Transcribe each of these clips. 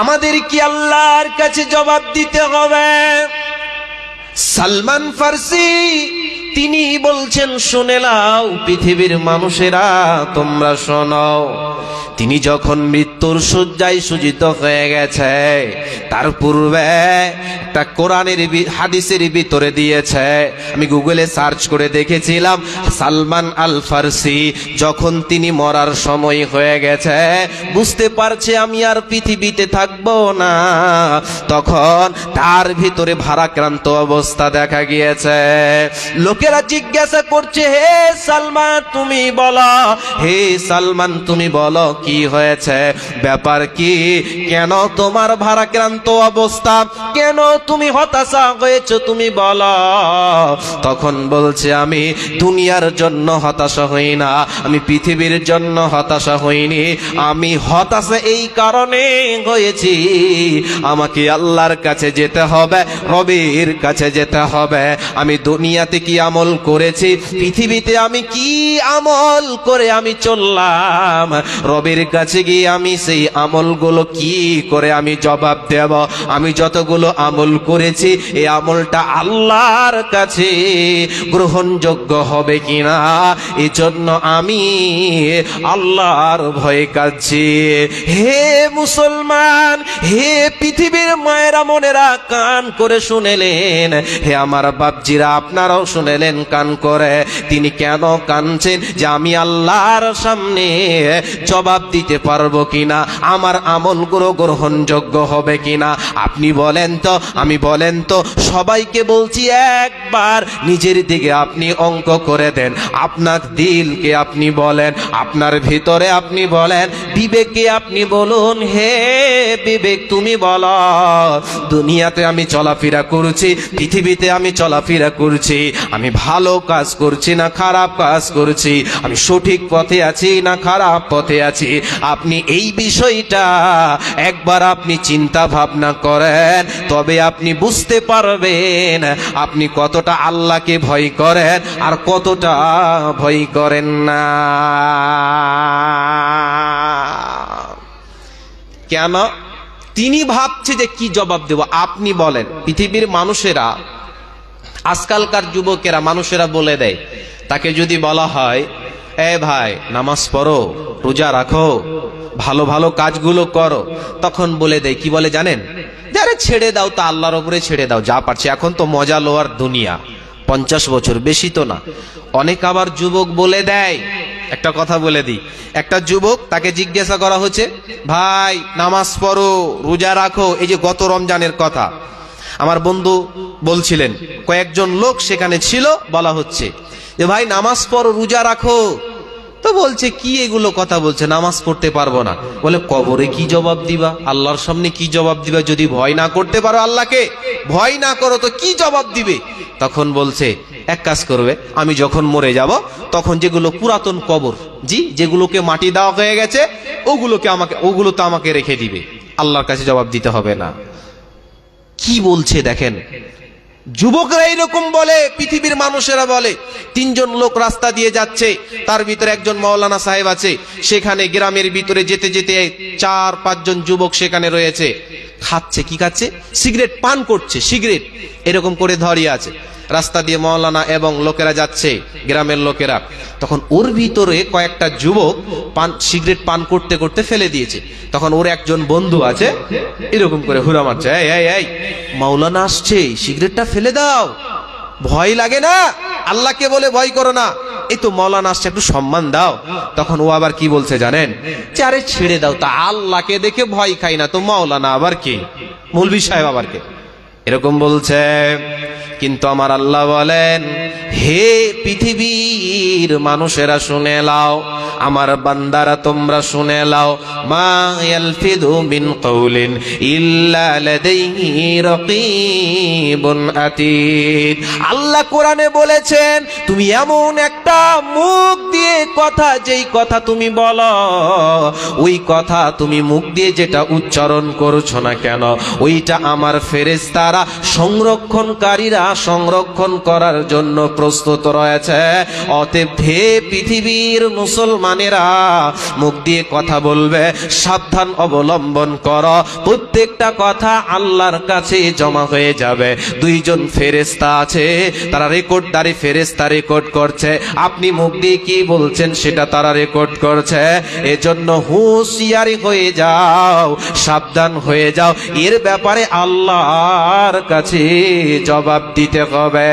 আমাদের কি আল্লাহর কাছে জবাব দিতে হবে? সালমান ফার্সি তিনি বলছেন, শুনে নাও পৃথিবীর মানুষেরা, তোমরা শোনো। তিনি যখন মৃত্যুর শয্যায় সজ্জিত হয়ে গেছে, তার পূর্বে একটা কোরআনের হাদিসের ভিতরে দিয়েছে, আমি গুগলে সার্চ করে দেখেছিলাম, সালমান আল ফার্সি যখন তিনি মরার সময় হয়ে গেছে, বুঝতে পারছে আমি আর পৃথিবীতে থাকবো না, তখন তার ভিতরে ভারাক্রান্ত অবস্থা দেখা গিয়েছে। লোকেরা জিজ্ঞাসা করছে, হে সালমান তুমি বলো, হে সালমান তুমি বলো কি হয়েছে, ব্যাপার কি, কেন তোমার ভারাক্রান্ত অবস্থা, কেন তুমি হতাশা হয়েছো, তুমি বলো। তখন বলছে, আমি দুনিয়ার জন্য হতাশা হই না, আমি পৃথিবীর জন্য হতাশা হইনি, আমি হতাশা এই কারণে হয়েছি, আমাকে আল্লাহর কাছে যেতে হবে, রবের কাছে যেতে হবে। আমি দুনিয়াতে কি আমল করেছি, পৃথিবীতে আমি কি আমল করে আমি চললাম, রবের কাছে গিয়ে আমি সেই আমলগুলো কি করে আমি জবাব দেব, আমি যতগুলো আমল করেছি এই আমলটা আল্লাহর কাছে গ্রহণযোগ্য হবে কিনা, এই জন্য আমি আল্লাহর ভয়ে কাঁদছি। হে মুসলমান, হে পৃথিবীর মায়েরা মনেরা, কান করে শুনেলেন, হে আমার বাপজিরা আপনারাও শুনেলেন কান করে। তিনি কেন কাঁদছেন, যে আমি আল্লাহর সামনে জবাব দিতে পারবো কিনা, আমার আমলগুলো গ্রহণযোগ্য হবে কিনা। আপনি বলেন তো, আমি বলেন তো, সবাইকে বলছি, একবার নিজের দিকে আপনি অঙ্ক করে দেন, আপনার দিলকে আপনি বলেন, আপনার ভিতরে আপনি বলেন, বিবেককে আপনি বলুন, হে বিবেক তুমি বলো, দুনিয়াতে আমি চলাফেরা করছি, পৃথিবীতে আমি চলাফেরা করছি, আমি ভালো কাজ করছি না খারাপ কাজ করছি, আমি সঠিক পথে আছি না খারাপ পথে আছি। আপনি এই বিষয়টা একবার আপনি চিন্তা ভাবনা করেন, তবে আপনি বুঝতে পারবেন আপনি কতটা আল্লাহকে ভয় করেন আর কতটা ভয় করেন না। কেন তিনি ভাবছে যে কি জবাব দেব, আপনি বলেন। পৃথিবীর মানুষেরা, আজকালকার যুবকেরা, মানুষেরা বলে দেয়, তাকে যদি বলা হয়, এ ভাই নামাজ পড়ো, রোজা রাখো, ভালো ভালো কাজগুলো করো, তখন বলে দেয়, কি বলে জানেন, যারে ছেড়ে দাও, তা আল্লাহর উপরে ছেড়ে দাও, যা পারছে, এখন তো মজা লোয়ার দুনিয়া, 50 বছর বেশি তো না। অনেক আবার যুবক বলে দেয়, একটা কথা বলে দিই, একটা যুবক, তাকে জিজ্ঞাসা করা হচ্ছে, ভাই নামাজ পড়ো, রোজা রাখো, এই যে গত রমজানের কথা আমার বন্ধু বলছিলেন, কয়েকজন লোক সেখানে ছিল, বলা হচ্ছে যে ভাই নামাজ পড়ো, রোজা রাখো, তো বলছে কি এগুলো কথা বলছে, নামাজ পড়তে পারবো না। বলে কবরে কি জবাব দিবা, আল্লাহর সামনে কি জবাব দিবা, যদি ভয় না করতে পারো আল্লাহকে, ভয় না করো তো কি জবাব দিবে। তখন বলছে, এক কাজ করবে, আমি যখন মরে যাব তখন যেগুলো পুরাতন কবর, জি যেগুলোকে মাটি দেওয়া হয়ে গেছে, ওগুলো তো আমাকে রেখে দিবে, আল্লাহর কাছে জবাব দিতে হবে না। কি বলছে দেখেন, যুবকরা এইরকম বলে, পৃথিবীর মানুষেরা বলে। 3 জন লোক রাস্তা দিয়ে যাচ্ছে, তার ভিতরে একজন মাওলানা সাহেব আছে, সেখানে গ্রামের ভিতরে যেতে যেতে 4-5 জন যুবক সেখানে রয়েছে, খাচ্ছে, কি খাচ্ছে, সিগারেট পান করছে, সিগারেট এরকম করে ধরিয়ে আছে। রাস্তা দিয়ে মাওলানা এবং লোকেরা যাচ্ছে, গ্রামের লোকেরা, তখন ওর ভিতরে কয়েকটা যুবক সিগারেট পান করতে করতে ফেলে দিয়েছে। তখন ওর একজন বন্ধু আছে, এরকম করে হুরা মারছে, এই মাওলানা আসছে, সিগারেটটা ফেলে দাও, ভয় লাগে না, আল্লাহকে বলে ভয় করো না, এই তো মাওলানা আসছে, একটু সম্মান দাও। তখন ও আবার কি বলছে জানেন, আরে ছেড়ে দাও, তা আল্লাহকে দেখে ভয় খাই না তো মাওলানা আবার কে, মৌলভী সাহেব আবার কে, এরকম বলছে। কিন্তু আমার আল্লাহ বলেন, হে পৃথিবীর মানুষেরা শুনে লাও, আমার বান্দারা তোমরা শুনে লাও, মা ইয়ালফিদু মিন কাউলিন ইল্লা লাদাইহি রাকীবুন আতীদ। আল্লাহ কোরআনে বলেছেন, তুমি এমন একটা মুখ দিয়ে কথা, যেই কথা তুমি বলো, ওই কথা তুমি মুখ দিয়ে যেটা উচ্চারণ করছো না কেন, ওইটা আমার ফেরেশতারা সংরক্ষণকারীরা সংরক্ষণ করার জন্য প্রস্তুত রয়েছে। অতএব হে পৃথিবীর মুসলমান মুসলমানেরা মুখ দিয়ে কথা বলবে, সাবধান অবলম্বন করো। প্রত্যেকটা কথা আল্লাহর কাছে জমা হয়ে যাবে। দুইজন ফেরেশতা আছে, তারা রেকর্ডদারি ফেরেশতা রেকর্ড করছে। আপনি মুখ দিয়ে কি বলছেন সেটা তারা রেকর্ড করছে। এজন্য হুঁশিয়ারি হয়ে যাও, সাবধান হয়ে যাও। এর ব্যাপারে আল্লাহর কাছে জবাব দিতে হবে।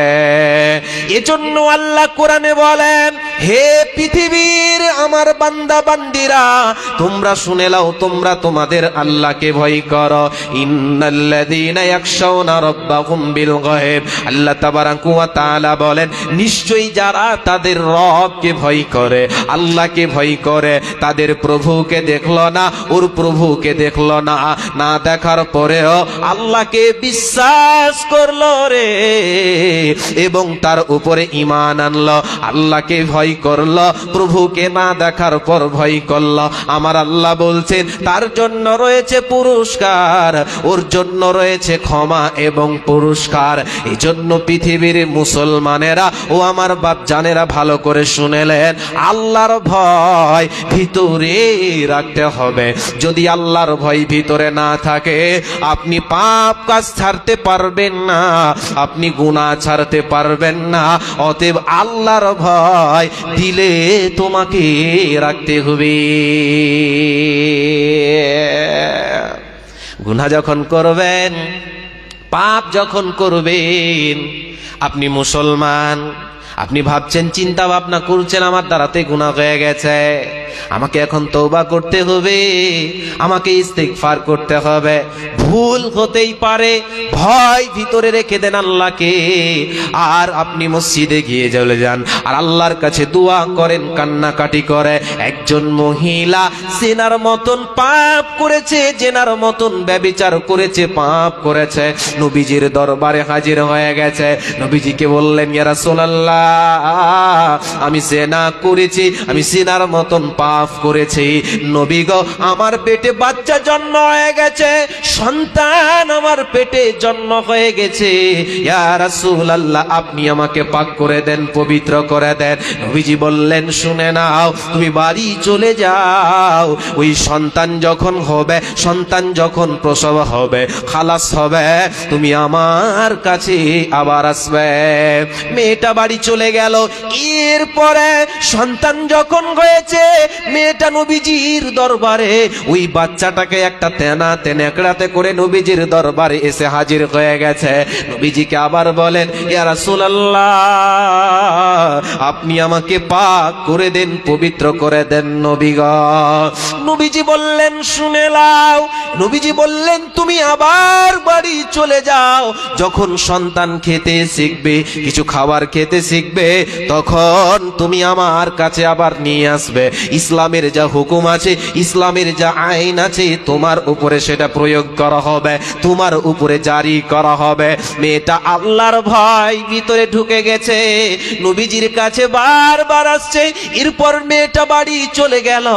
এজন্য আল্লাহ কোরআনে বলেন, হে পৃথিবীর আমার বান্দা বান্দিরা, তোমরা শুনে নাও, তোমরা তোমাদের আল্লাহকে ভয় করো। ইন্নাল্লাযীনা ইয়াখশাউনা রাব্বাহুম বিল গায়ব, আল্লাহ তাবারাকা ওয়া তাআলা বলেন, নিশ্চয়ই যারা তাদের রবকে ভয় করে, আল্লাহকে ভয় করে, তাদের প্রভুকে দেখলো না, ওর প্রভুকে দেখলো না, না দেখার পরেও আল্লাহকে বিশ্বাস করলো রে, এবং তার উপরে ঈমান আনলো, আল্লাহকে ভয় করলো, প্রভুকে না দেখার পর ভয় করলো। আমার আল্লাহ বলছেন তার জন্য রয়েছে পুরস্কার, ওর জন্য রয়েছে ক্ষমা এবং পুরস্কার। এই জন্য পৃথিবীর মুসলমানেরা ও আমার বাপ জানেরা ভালো করে শুনেলেন, আল্লাহর ভয় ভিতরে রাখতে হবে। যদি আল্লাহর ভয় ভিতরে না থাকে, আপনি পাপ কাজ ছাড়তে পারবেন না, আপনি গুনাহ ছাড়তে পারবেন না। অতএব আল্লাহর ভয় দিলে তোমাকে রাখতে হবে। গুনাহ যখন করবেন, পাপ যখন করবেন, আপনি মুসলমান, আপনি ভাবছেন, চিন্তা ভাবনা করছেন, আমার দ্বারাতে গুনাহ হয়ে গেছে, আমাকে এখন তওবা করতে হবে, আমাকে ইস্তিগফার করতে হবে। ভুল হতেই পারে, ভয় ভিতরে রেখে দেন আল্লাহকে, আর আপনি মসজিদে গিয়ে চলে যান আর আল্লাহর কাছে দোয়া করেন, কান্নাকাটি করে। একজন মহিলা জেনার মতন পাপ করেছে, জেনার মতন ব্যভিচার করেছে, পাপ করেছে, নবীজির দরবারে হাজির হয়ে গেছে। নবীজিকে বললেন, ইয়া রাসূলুল্লাহ, আমি জেনা করেছি, আমি জেনার মতন পাপ করেছি। নবী গো, আমার পেটে বাচ্চা জন্ম হয়ে গেছে, সন্তান আমার পেটে জন্ম হয়ে গেছে, ইয়া রাসূলুল্লাহ, আপনি আমাকে পাক করে দেন, পবিত্র করে দেন। নবীজি বললেন, শুনে নাও, তুমি বাড়ি চলে যাও, ওই সন্তান যখন হবে, সন্তান যখন প্রসব হবে, খালাস হবে, তুমি আমার কাছে আবার আসবে। মেয়েটা বাড়ি চলে গেল। এরপরে সন্তান যখন হয়েছে, মেয়েটা নবীজির দরবারে ওই বাচ্চাটাকে একটা তেনাকড়াতে করে নবীজির দরবারে এসে হাজির হয়ে গেছে। নবীজিকে আবার বলেন, ইয়া রাসূলুল্লাহ, আপনি আমাকে পাক করে দেন, পবিত্র করে দেন নবী গো। নবীজি বললেন, শুনে নাও, নবীজি বললেন, তুমি আবার বাড়ি চলে যাও, যখন সন্তান খেতে শিখবে, কিছু খাবার খেতে শিখবে, তখন তুমি আমার কাছে আবার নিয়ে আসবে। ইসলামের যা হুকুম আছে, ইসলামের যা আইন আছে, তোমার উপরে সেটা প্রয়োগ করা হবে, তোমার উপরে জারি করা হবে। মেয়েটা আল্লাহর ভয় ভিতরে ঢুকে গেছে, নবীজির কাছে বারবার আসছে। এরপর মেয়েটা বাড়ি চলে গেল।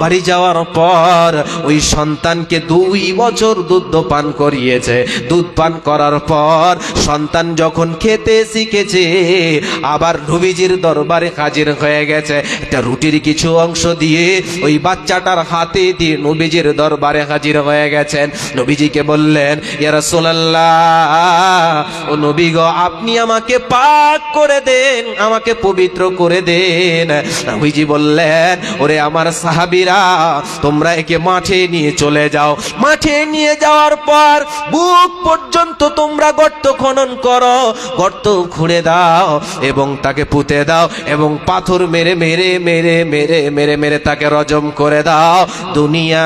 বাড়ি যাওয়ার পর ওই সন্তানকে 2 বছর দুধ পান করিয়েছে। দুধ পান করার পর সন্তান যখন খেতে শিখেছে, আবার নবীজির দরবারে হাজির হয়ে গেছে। একটা রুটির কিছু অংশ দিয়ে ওই বাচ্চাটার হাতে দিয়ে নবীজির দরবারে হাজির হয়ে গেছেন। নবীজিকে বললেন, ইয়া রাসূলুল্লাহ, ও নবী গো, আপনি আমাকে পাক করে দেন, আমাকে পবিত্র করে দেন। নবীজি বললেন, ওরে আমার সাহাবীরা, তোমরা একে মাঠে নিয়ে চলে যাও। মাঠে নিয়ে যাওয়ার পর বুক পর্যন্ত তোমরা গর্ত খনন করো, গর্ত খুঁড়ে দাও এবং তাকে পুঁতে দাও, এবং পাথর মেরে মেরে মেরে মেরে মেরে মেরে তাকে রজম করে দাও, দুনিয়া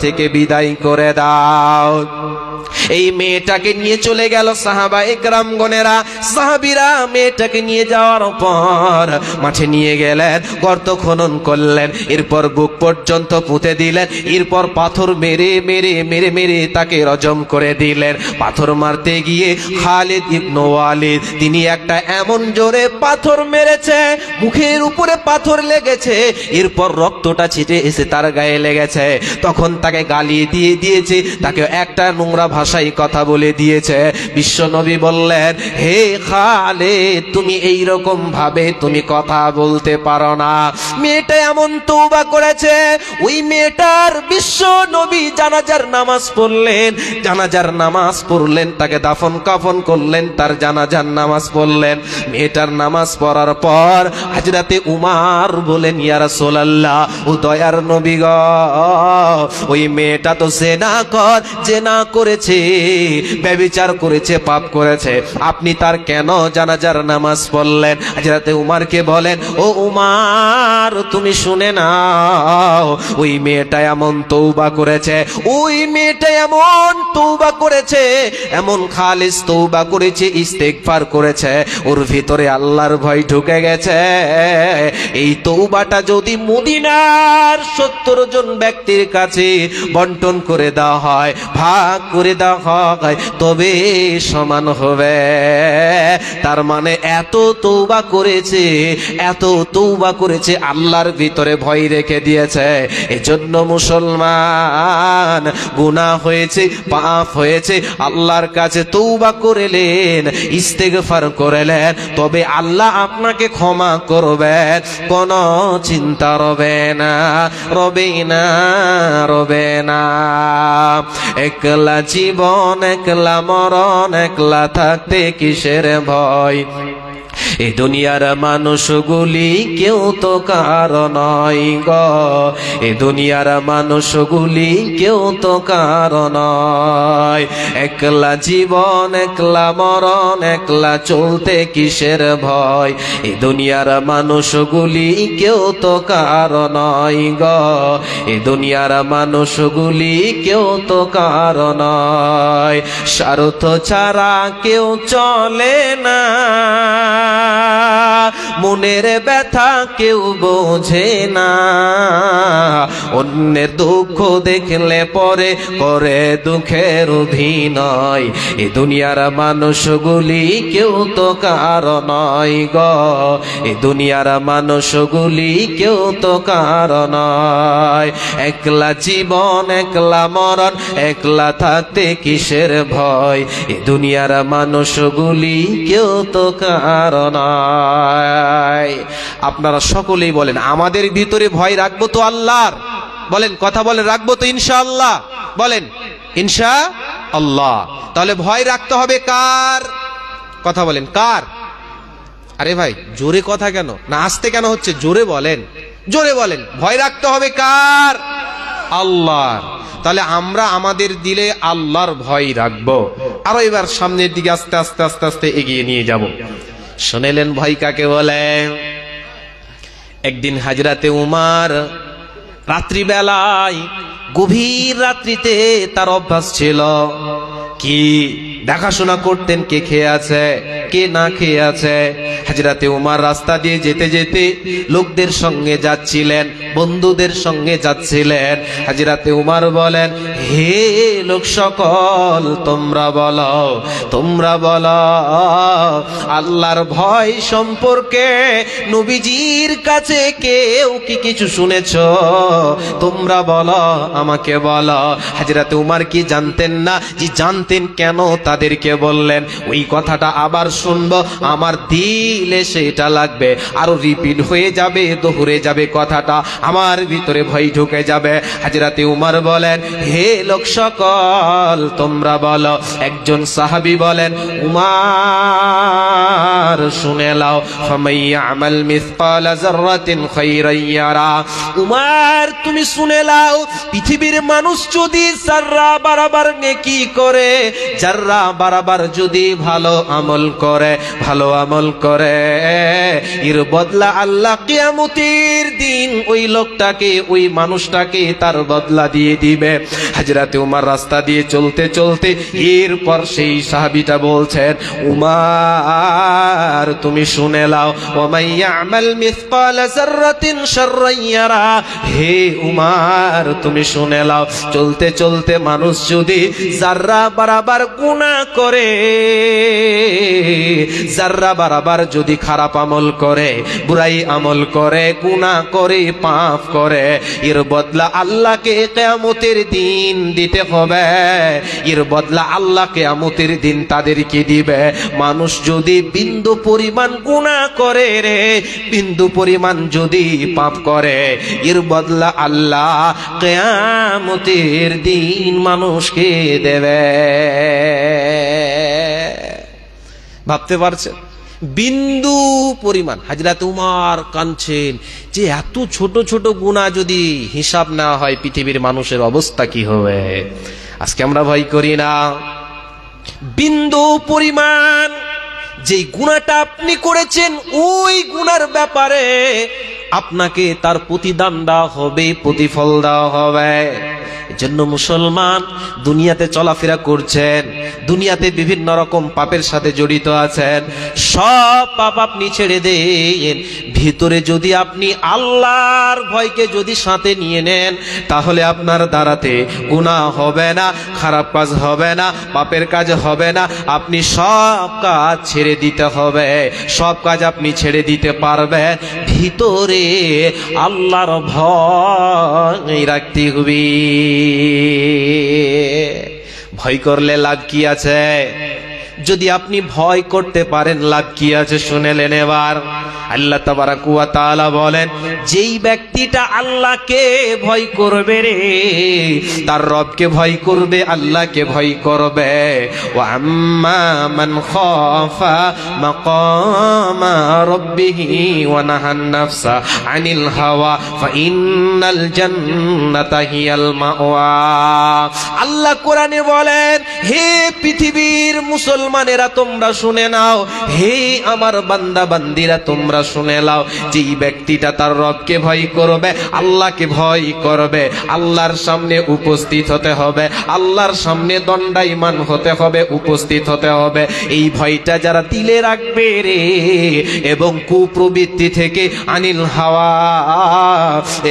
থেকে বিদায় করে দাও। এই মেয়েটাকে নিয়ে চলে গেল সাহাবা একরামগণেরা, সাহাবীরা মেয়েটাকে নিয়ে যাওয়ার পর মাঠে নিয়ে গেলেন, গর্ত খনন করলেন, এরপর বুক পর্যন্ত পুঁতে দিলেন, এরপর পাথর মেরে মেরে মেরে মেরে তাকে রজম করে দিলেন। পাথর মারতে গিয়ে খালিদ ইবনে ওয়ালিদ, তিনি একটা এমন জোরে পাথর মেরেছে, মুখের উপরে পাথর লেগেছে, এরপর রক্তটা ছিটে এসে তার গায়ে লেগেছে। তখন তাকে গালি দিয়ে দিয়েছে, তাকে একটা নোংরা ভাষায় কথা বলে দিয়েছে। বিশ্ব নবী বললেন, হে খালিদ, তুমি এই রকম ভাবে তুমি কথা বলতে পারো না। মেয়েটা এমন তওবা করেছে, ওই মেয়েটার বিশ্ব নবী জানাজার নামাজ পড়লেন, জানাজার নামাজ পড়লেন, তাকে দাফন কাফন করলেন, তার জানাজার নামাজ পড়লেন। মেয়েটার নামাজ পড়ার পর হযরতে উমর বলেন, ইয়া রাসূলুল্লাহ, ও দয়ার নবী গো, ওই মেয়েটা তো জেনা করেছে, ব্যভিচার করেছে, পাপ করেছে, আপনি তার কেন জানাজার নামাজ পড়লেন? হযরতে উমরকে বলেন, ও উমর, তুমি শুনে নাও, ওই মেয়েটা এমন তওবা করেছে, ওই মেয়েটা এমন তওবা করেছে, এমন খালিস তওবা করেছে, ইস্তেগফার করেছে, ওর ভিতরে আল্লাহর ভয় ঢুকে গেছে। এই তওবাটা যদি মদিনার 70 জন ব্যক্তির কাছে বন্টন করে দেওয়া হয়, ভাগ করে দেওয়া হয়, তবে সমান হবে। তার মানে এত তওবা করেছে, এত তওবা করেছে, আল্লাহর ভিতরে ভয় রেখে দিয়েছে। এজন্য মুসলমান, গুনাহ হয়েছে, পাপ হয়েছে, আল্লাহর কাছে তওবা করলেন, ইস্তেগফার করলেন, তবে আল্লাহ আপনাকে ক্ষমা করবেন, কোনো চিন্তা রবে না, রবে না, রবে না। একলা জীবন, একলা মরণ, একলা থাকতে কিসের ভয়? এই দুনিয়ার মানুষগুলি কেউ তো কারো নয় গো, এই দুনিয়ার মানুষগুলি কেউ তো কারো নয়। একলা জীবন, একলা মরণ, একলা চলতে কিসের ভয়? এই দুনিয়ার মানুষগুলি কেউ তো কারো নয় গো, এই দুনিয়ার মানুষগুলি কেউ তো কারো নয়। স্বার্থ ছাড়া কেউ চলে না, মনের ব্যথা কেউ বোঝে না, অন্যের দুঃখ দেখলে পরে করে দুঃখের অভিনয়। এই দুনিয়ার মানুষগুলি কেউ তো কারো নয় গো, এই দুনিয়ার মানুষগুলি কেউ তো কারো নয়। একলা জীবন, একলা মরণ, একলা থাকতে কিসের ভয়? এই দুনিয়ার মানুষগুলি কেউ তো কারো নয়। আপনারা সকলেই বলেন, আমাদের ভিতরে ভয় রাখবো তো আল্লাহর? বলেন, কথা বলেন, রাখবো তো ইনশাআল্লাহ? বলেন ইনশাআল্লাহ। তাহলে ভয় রাখতে হবে কার? কথা বলেন, কার? আরে ভাই, জোরে কথা কেন না, আস্তে কেন হচ্ছে? জোরে বলেন, জোরে বলেন। ভয় রাখতে হবে কার? আল্লাহর। তাহলে আমরা আমাদের দিলে আল্লাহর ভয় রাখবো। আরো এবার সামনের দিকে আস্তে আস্তে আস্তে আস্তে এগিয়ে নিয়ে যাব। শুনেলেন ভয় কাকে বলে? একদিন হযরতে উমর রাত্রিবেলায়, গভীর রাত্রিতে তার অভ্যাস ছিল কি, দেখাশোনা করতেন কে খেয়ে আছে, কে না খেয়ে আছে। হযরতে উমর রাস্তা দিয়ে যেতে যেতে লোকদের সঙ্গে যাচ্ছিলেন, বন্ধুদের সঙ্গে যাচ্ছিলেন। হযরতে উমর বলেন, হে লোক সকল, তোমরা বলো, তোমরা বলো, আল্লাহর ভয় সম্পর্কে নবীজির কাছে কেউ কি কিছু শুনেছো? তোমরা বলো, আমাকে বলো। হযরতে উমর কি জানতেন না? যে জানতেন। কেন তাদেরকে বললেন? ওই কথাটা আবার শুনবো, আমার দিলে সেটা লাগবে, আরো রিপিট হয়ে যাবে, দোহরে যাবে কথাটা, আমার ভিতরে ভয় ঢুকে যাবে। হযরতে উমর বলেন, হে লোক সকল, তোমরা বলো। একজন সাহাবী বলেন, উমর শুনে লাও, ফামাইয়ামাল মিসকালা যাররাতিন খায়রান ইয়ারা। উমর তুমি শুনে লাও, পৃথিবীর মানুষ যদি যাররা বরাবর নেকি করে, যাররা বরাবর যদি ভালো আমল করে, ভালো আমল করে, এর বদলা আল্লাহ কিয়ামতের দিন ওই লোকটাকে, ওই মানুষটাকে তার বদলা দিয়ে দিবে। হযরতে উমর রাস্তা দিয়ে চলতে চলতে এরপর সেই সাহাবীটা বলছেন, উমর তুমি শুনে লাও, ওয়ামাইয়ামাল মিসকালা যাররাতিন শাররান ইয়ারা। হে উমর তুমি শুনে লাও, চলতে চলতে মানুষ যদি যাররা বরাবর গুনাহ করে, যারা বারবার যদি খারাপ আমল করে, বুরাই আমল করে, গুনাহ করে, পাপ করে, এর বদলা আল্লাহকে কিয়ামতের দিন দিতে হবে। এর বদলা আল্লাহ কিয়ামতের দিন তাদেরকে দিবে। মানুষ যদি বিন্দু পরিমাণ গুনাহ করে রে, বিন্দু পরিমাণ যদি পাপ করে, এর বদলা আল্লাহ কিয়ামতের দিন মানুষকে দেবে। ভাবতে পারছেন? বিন্দু পরিমাণ। হযরত উমর কাঁদছেন যে এত ছোট ছোট গুনাহ যদি হিসাব না হয় পৃথিবীর মানুষের অবস্থা কি হবে। আজকে আমরা ভয় করি না। বিন্দু পরিমাণ যেই গুনাহটা আপনি করেছেন, ওই গুনার ব্যাপারে আপনাকে তার প্রতিদান দেওয়া হবে, প্রতিফল দেওয়া হবে। এজন্য মুসলমান দুনিয়াতে চলাফেরা করছেন, দুনিয়াতে বিভিন্ন রকম পাপের সাথে জড়িত আছেন, সব পাপ আপনি ছেড়ে দেন। ভিতরে যদি আপনি আল্লাহর ভয়কে যদি সাথে নিয়ে নেন, তাহলে আপনার দ্বারাতে গুনাহ হবে না, খারাপ কাজ হবে না, পাপের কাজ হবে না। আপনি সব কাজ ছেড়ে দিতে হবে, সব কাজ আপনি ছেড়ে দিতে পারবেন। ভিতরে আল্লাহর ভয় রাখতে হবে। ভয় করলে লাভ কি আছে? যদি আপনি ভয় করতে পারেন লাভ কি আছে শুনেলেন। এবার আল্লাহ তাবারাক ওয়া তাআলা বলেন, যেই ব্যক্তিটা আল্লাহকে ভয় করবে রে, তার রবকে ভয় করবে, আল্লাহকে ভয় করবে। ওয়া আম্মা মান খাফা মাকামা রাব্বিহি ওয়া নাহান নাফসা আনিল হাওয়া ফা ইন্নাল জান্নাতা হিয়াল মাওয়া। আল্লাহ কোরআনে বলেন, হে পৃথিবীর মুসলমানেরা তোমরা শুনে নাও, হে আমার বান্দা বান্দিরা তোমরা শুনে নাও, যেই ব্যক্তিটা তার রবকে ভয় করবে, আল্লাহকে ভয় করবে, আল্লাহর সামনে উপস্থিত হতে হবে, আল্লাহর সামনে দণ্ডায়মান হতে হবে, উপস্থিত হতে হবে। এই ভয়টা যারা দিলে রাখবে রে, এবং কুপ্রবৃত্তি থেকে আনিল হাওয়া,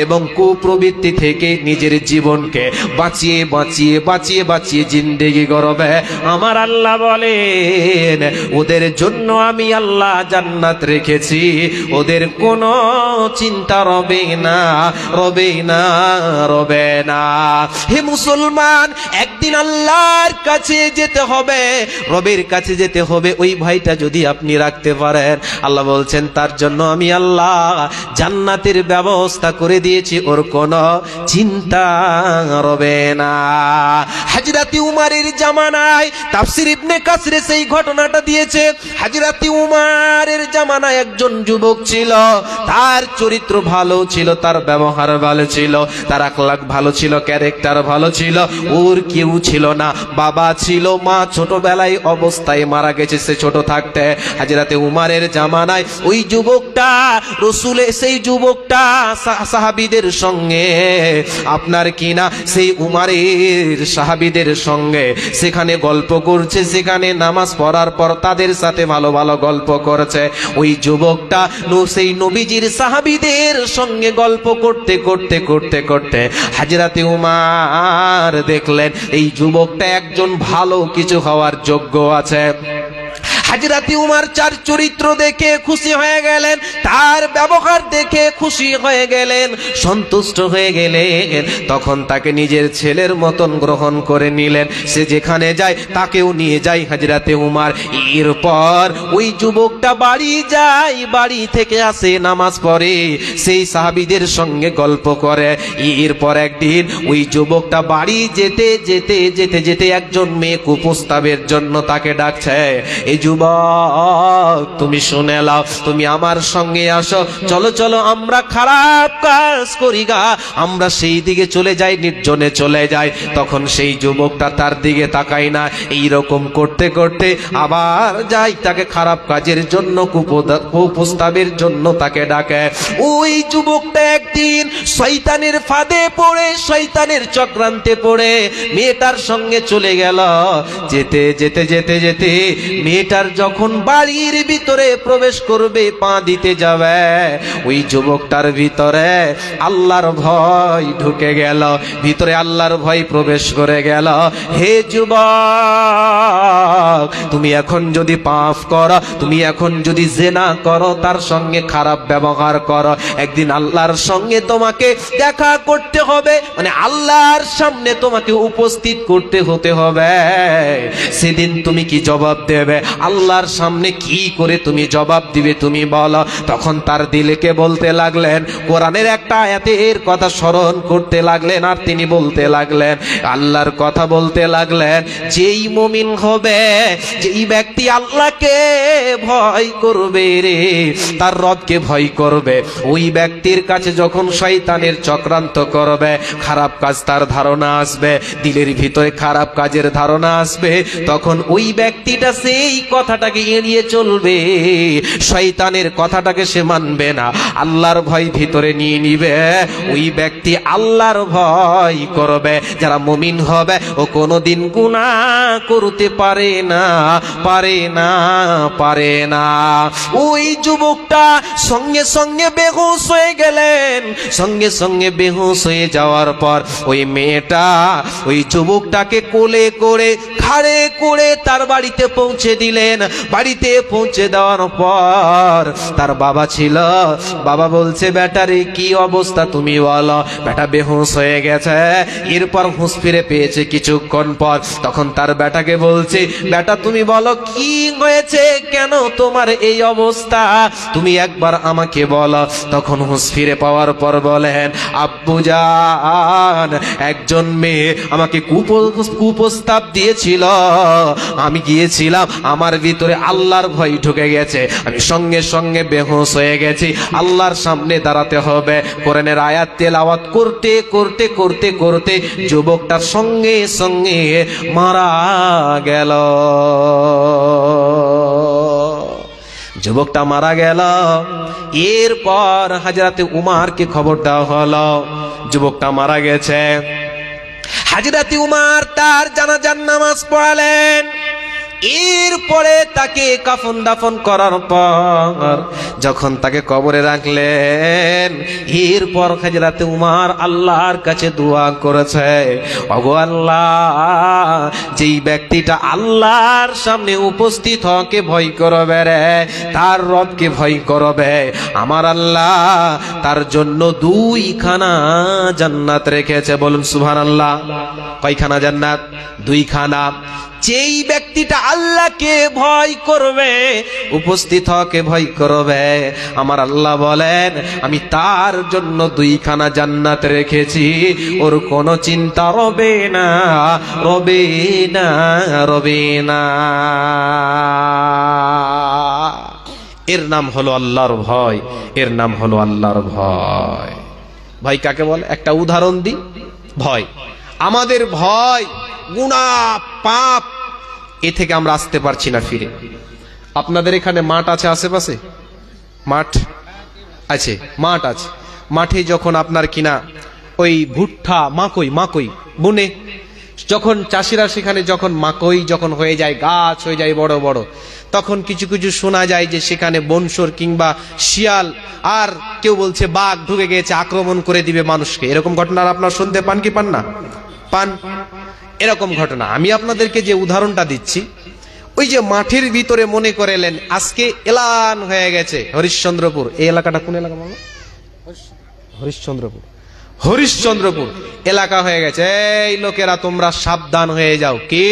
এবং কুপ্রবৃত্তি থেকে নিজের জীবনকে বাঁচিয়ে বাঁচিয়ে বাঁচিয়ে বাঁচিয়ে জিন্দেগি করবে, আমার আল্লাহ বলেন ওদের জন্য আমি আল্লাহ জান্নাত রেখেছি। ওদের কোনো চিন্তা রবে না, রবে না, রবে না। হে মুসলমান, একদিন আল্লাহর কাছে যেতে হবে, রবের কাছে যেতে হবে। ওই ভয়টা যদি আপনি রাখতে পারেন, আল্লাহ বলছেন তার জন্য আমি আল্লাহ জান্নাতের ব্যবস্থা করে দিয়েছি, ওর কোনো চিন্তা রবে না। হযরত উমরের জামানায় তাফসীর ইবনে কাসির সেই ঘটনাটা দিয়েছে। হযরত উমরের জামানায় একজন যুবক ছিল, তার চরিত্র ভালো ছিল, তার ব্যবহার ভালো ছিল, তার আখলাক ভালো ছিল, ক্যারেক্টার ভালো ছিল। ওর কেউ ছিল না, বাবা ছিল, মা ছোটবেলায় অবস্থায় মারা গেছে সে ছোট থাকতে। হযরত উমরের জামানায় ওই যুবকটা রাসূলের, সেই যুবকটা সাহাবীদের সঙ্গে আপনার কিনা সেই উমরের সাহাবীদের সঙ্গে সেখানে গল্প করছে, সেখানে নামাজ পড়ার পর তাদের সাথে ভালো ভালো গল্প করেছে। ওই যুবকটা সেই নবীজির সাহাবীদের সঙ্গে গল্প করতে করতে করতে করতে হযরত উমর দেখলেন এই যুবকটা একজন ভালো কিছু হওয়ার যোগ্য আছে। হযরত উমর তার চরিত্র দেখে খুশি হয়ে গেলেন, তার ব্যবহার দেখে খুশি হয়ে গেলেন, সন্তুষ্ট হয়ে গেলেন। তখন তাকে নিজের ছেলের মতন গ্রহণ করে নিলেন। সে যেখানে যায় তাকেও নিয়ে যায় হযরত উমর। এরপর ওই যুবকটা বাড়ি যায়, বাড়ি থেকে আসে, নামাজ পড়ে, সেই সাহাবীদের সঙ্গে গল্প করে। এরপর একদিন ওই যুবকটা বাড়ি যেতে যেতে যেতে যেতে একজন মেয়ে কুপ্রস্তাবের জন্য তাকে ডাকছে, এই যুবক তুমি শুনে নাও, তুমি আমার সঙ্গে আসো, চলো চলো আমরা খারাপ কাজ করি গা, আমরা সেই দিকে চলে যাই, নির্জনে চলে যাই। তখন সেই যুবকটা তার দিকে তাকায় না, এইরকম করতে করতে আবার যাই, তাকে খারাপ কাজের জন্য, কুপ্রস্তাবের জন্য তাকে ডাকে। ওই যুবকটা একদিন শয়তানের ফাঁদে পড়ে, শয়তানের চক্রান্তে পড়ে মেয়েটার সঙ্গে চলে গেল। যেতে যেতে যেতে যেতে মেয়েটার যখন বাড়ির ভিতরে প্রবেশ করবে, পা দিতে যাবে, ওই যুবকটার ভিতরে আল্লাহর ভয় ঢুকে গেল, ভিতরে আল্লাহর ভয় প্রবেশ করে গেল। হে যুবক, তুমি এখন যদি পাপ করো, তুমি এখন যদি জিনা করো, তার সঙ্গে খারাপ ব্যবহার করো, একদিন আল্লাহর সঙ্গে তোমাকে দেখা করতে হবে, মানে আল্লাহর সামনে তোমাকে উপস্থিত করতে হতে হবে। সেদিন তুমি কি জবাব দেবে? আল্লাহর সামনে কি করে তুমি জবাব দিবে তুমি বলো? তখন তার দিলকে বলতে লাগলেন, কোরআনের একটা আয়াতের কথা স্মরণ করতে লাগলেন, আর তিনি বলতে লাগলেন, আল্লাহর কথা বলতে লাগলেন, যেই মুমিন হবে, যেই ব্যক্তি আল্লাহকে ভয় করবে রে, তার রবকে ভয় করবে, ওই ব্যক্তির কাছে যখন শয়তানের চক্রান্ত করবে, খারাপ কাজ তার ধারণা আসবে, দিলের ভিতরে খারাপ কাজের ধারণা আসবে, তখন ওই ব্যক্তিটা সেই কথাটাকে এড়িয়ে চলবে, শয়তানের কথাটাকে সে মানবে না, আল্লাহর ভয় ভিতরে নিয়ে নিবে, ওই ব্যক্তি আল্লাহর ভয় করবে। যারা মুমিন হবে ও কোনোদিন গুনাহ করতে পারে না, পারে না, পারে না। ওই যুবকটা সঙ্গে সঙ্গে বেহুশ হয়ে গেলেন, সঙ্গে সঙ্গে বেহুশ হয়ে যাওয়ার পর ওই মেয়েটা ওই যুবকটাকে কোলে করে ঘাড়ে করে তার বাড়িতে পৌঁছে দিলেন। বাড়িতে পৌঁছে দেওয়ার পর তার বাবা ছিল, বাবা বলছে, বেটারে কি অবস্থা তুমি বলো? বেটা বেহুশ হয়ে গেছে। এরপর হুঁশ ফিরে পেয়েছে কিছুক্ষণ পর, তখন তার বেটাকে বলছে, বেটা তুমি বলো কি হয়েছে, কেন তোমার এই অবস্থা, তুমি একবার আমাকে বলো। তখন হুঁশ ফিরে পাওয়ার পর বলেন, আব্বু জান, একজন মেয়ে আমাকে কুপ্রস্তাব দিয়েছিল, আমি গিয়েছিলাম, আমার ভিতরে আল্লাহর ভয় ঢুকে গেছে, আমি সঙ্গে সঙ্গে বেহুশ হয়ে গেছি, আল্লাহর সামনে দাঁড়াতে হবে। কোরআনের আয়াত তেলাওয়াত করতে করতে করতে করতে যুবকটার সঙ্গে সঙ্গে মারা গেল। যুবকটা মারা গেল। এরপর হযরতে উমারকে খবর দেওয়া হলো যুবকটা মারা গেছে। হযরতে উমার তার জানাজার নামাজ পড়ালেন। এরপরে তাকে কাফন দাফন করার পর যখন তাকে কবরে রাখলেন, এরপর হযরতে উমার আল্লাহর কাছে দোয়া করেছে, ওগো আল্লাহ, যেই ব্যক্তিটা আল্লাহর সামনে উপস্থিত হকে ভয় করবে রে, তার রবকে ভয় করবে, আমার আল্লাহ তার জন্য 2খানা জান্নাত রেখেছে। বলুন সুবহানাল্লাহ। কয়খানা জান্নাত? 2খানা। যেই ব্যক্তিটা আল্লাহকে ভয় করবে, উপস্থিত হকে ভয় করবে, আমার আল্লাহ বলেন আমি তার জন্য 2খানা জান্নাত রেখেছি, ওর কোনো চিন্তা রবে না, রবে না, রবে না। এর নাম হলো আল্লাহর ভয়, এর নাম হলো আল্লাহর ভয়। ভয় কাকে বলে? একটা উদাহরণ দিই। ভয়, আমাদের ভয় গুনাহ পাপ, এ থেকে আমরা আসতে পারছি না ফিরে। আপনাদের এখানে মাঠ আছে আশেপাশে? মাঠ আছে, মাঠ আছে। মাঠে যখন আপনার কিনা ওই ভুট্টা মাকই বুনে, যখন চাষিরা সেখানে যখন মাকই যখন হয়ে যায়, গাছ হয়ে যায় বড় বড়, তখন কিছু কিছু শোনা যায় যে সেখানে বনশর কিংবা শিয়াল আর কেউ বলছে বাঘ ঢুকে গেছে, আক্রমণ করে দিবে মানুষকে। এরকম ঘটনা আপনারা শুনতে পান কি পান না? পান। এরকম ঘটনা আমি আপনাদেরকে যে উদাহরণটা দিচ্ছি, ওই যে মাঠের ভিতরে মনে করেলেন আজকে এলান হয়ে গেছে হরিশ্চন্দ্রপুর, এই এলাকাটা কোন এলাকা বলো? হরিশ্চন্দ্রপুর। হরিশ্চন্দ্রপুর এলাকা হয়ে গেছে, এই লোকেরা তোমরা সাবধান হয়ে যাও, কি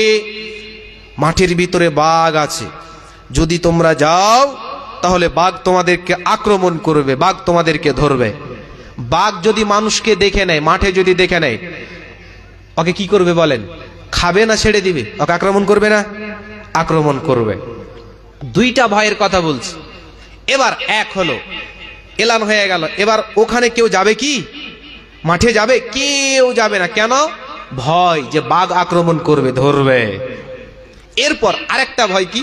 মাঠের ভিতরে বাঘ আছে, যদি তোমরা যাও তাহলে বাঘ তোমাদেরকে আক্রমণ করবে, বাঘ তোমাদেরকে ধরবে। বাঘ যদি মানুষকে দেখে নেয়, মাঠে যদি দেখে নেয়, ওকে কি করবে বলেন? খাবে না ছেড়ে দিবে? ওকে আক্রমণ করবে না? আক্রমণ করবে। 2টা ভয়ের কথা বলছি। এবার এক হলো, এলান হয়ে গেল, এবার ওখানে কেউ যাবে কি? মাঠে যাবে? কেউ যাবে না। কেন? ভয় যে বাঘ আক্রমণ করবে, ধরবে। এরপর আরেকটা ভয় কি?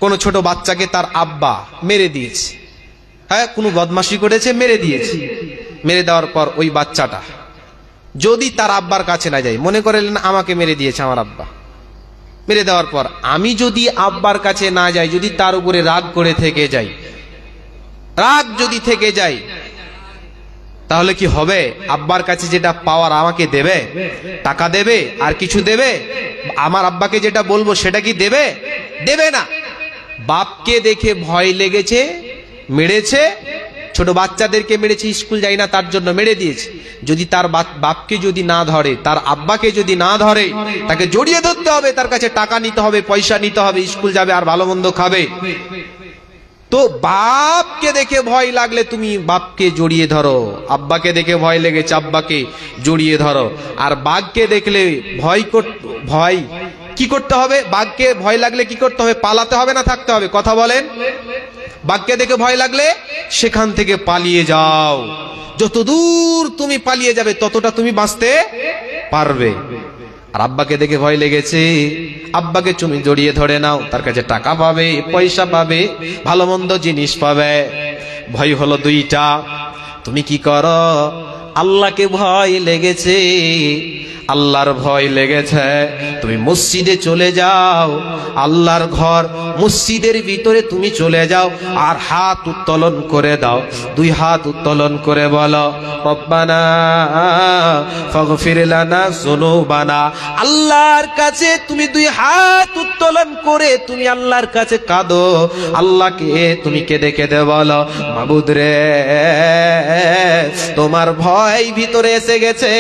কোন ছোট বাচ্চাকে তার আব্বা মেরে দিয়েছে, হ্যাঁ, কোনো বদমাশি করেছে, মেরে দিয়েছে। মেরে দেওয়ার পর ওই বাচ্চাটা যদি তার আব্বার কাছে না যায়, মনে করেন আমাকে মেরে দিয়েছে আমার আব্বা, মেরে দেওয়ার পর আমি যদি আব্বার কাছে না যাই, যদি তার উপরে রাগ করে থেকে যাই, রাগ যদি থেকে যাই, তাহলে কি হবে? আব্বার কাছে যেটা পাওয়ার আমাকে দেবে? টাকা দেবে? আর কিছু দেবে? আমার আব্বাকে যেটা বলবো সেটা কি দেবে? দেবে না। বাপকে দেখে ভয় লেগেছে, মেরেছে। ছোট বাচ্চাদেরকে মেরেছে, স্কুল যাই না তার জন্য মেরে দিয়েছে। যদি তার বাপকে যদি না ধরে, তার আব্বাকে যদি না ধরে, তাকে জড়িয়ে ধরতে হবে, তার কাছে টাকা নিতে হবে, পয়সা নিতে হবে, স্কুল যাবে আর ভালো মন্দ খাবে। তো বাপকে দেখে ভয় লাগলে তুমি বাপকে জড়িয়ে ধরো, আব্বাকে দেখে ভয় লেগেছে আব্বাকে জড়িয়ে ধরো। আর বাঘকে দেখলে ভয় কি করতে হবে? বাঘকে ভয় লাগলে কি করতে হবে? পালাতে হবে না থাকতে হবে? কথা বলেন। বাঘকে দেখে ভয় লাগলে সেখান থেকে পালিয়ে যাও। যত দূর তুমি পালিয়ে যাবে ততটা তুমি বাঁচতে পারবে। আর আব্বাকে দেখে ভয় লেগেছে, আব্বাকে তুমি জড়িয়ে ধরে নাও, তার কাছে টাকা পাবে, পয়সা পাবে, ভালো মন্দ জিনিস পাবে। ভয় হলো দুইটা। তুমি কি করো? আল্লাহকে ভয় লেগেছে, আল্লাহর ভয় লেগেছে, তুমি মসজিদে চলে যাও, আল্লাহর ঘর মসজিদের ভিতরে তুমি চলে যাও, আর হাত উত্তোলন করে দাও, দুই হাত উত্তোলন করে বলো রব্বানা ফাগফির লানা যুনুবানা। আল্লাহর কাছে তুমি দুই হাত উত্তোলন করে তুমি আল্লাহর কাছে কাঁদো, আল্লাহকে তুমি কেঁদে কেঁদে বলো মাবুদ রে, তোমার ভয় ভিতরে এসে গেছে,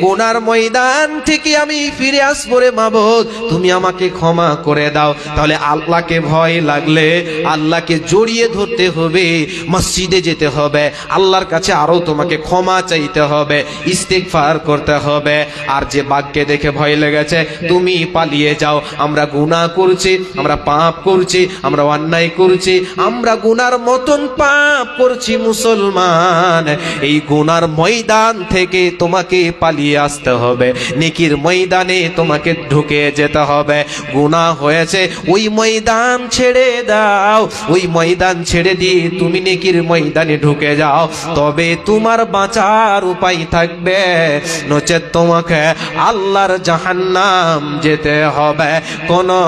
গুনার ময়দান থেকে আমি ফিরে আসবো রে মাবুদ, তুমি আমাকে ক্ষমা করে দাও। তাহলে আল্লাহকে ভয় লাগলে আল্লাহকে জড়িয়ে ধরতে হবে, মসজিদে যেতে হবে, আল্লাহর কাছে আরো তোমাকে ক্ষমা চাইতে হবে, ইস্তিগফার করতে হবে। আর যে বাঘকে দেখে ভয় লেগেছে তুমি পালিয়ে যাও, আমরা গুনাহ করছি, আমরা পাপ করছি, আমরা অন্যায় করছি, আমরা গুনার মতন পাপ করছি মুসলমান, এই গুনার ময়দান থেকে তোমাকে পালিয়ে আসতে হবে, নেকির ময়দানে তোমাকে ঢুকে যেতে হবে। গুনাহ হয়েছে ওই ময়দান ছেড়ে দাও, ওই ময়দান ছেড়ে দিয়ে তুমি নেকির ময়দানে ঢুকে যাও, তবে তোমার বাঁচার উপায় থাকবে, নচেত তোমাকে আল্লাহর জাহান্নাম যেতে হবে, কোনো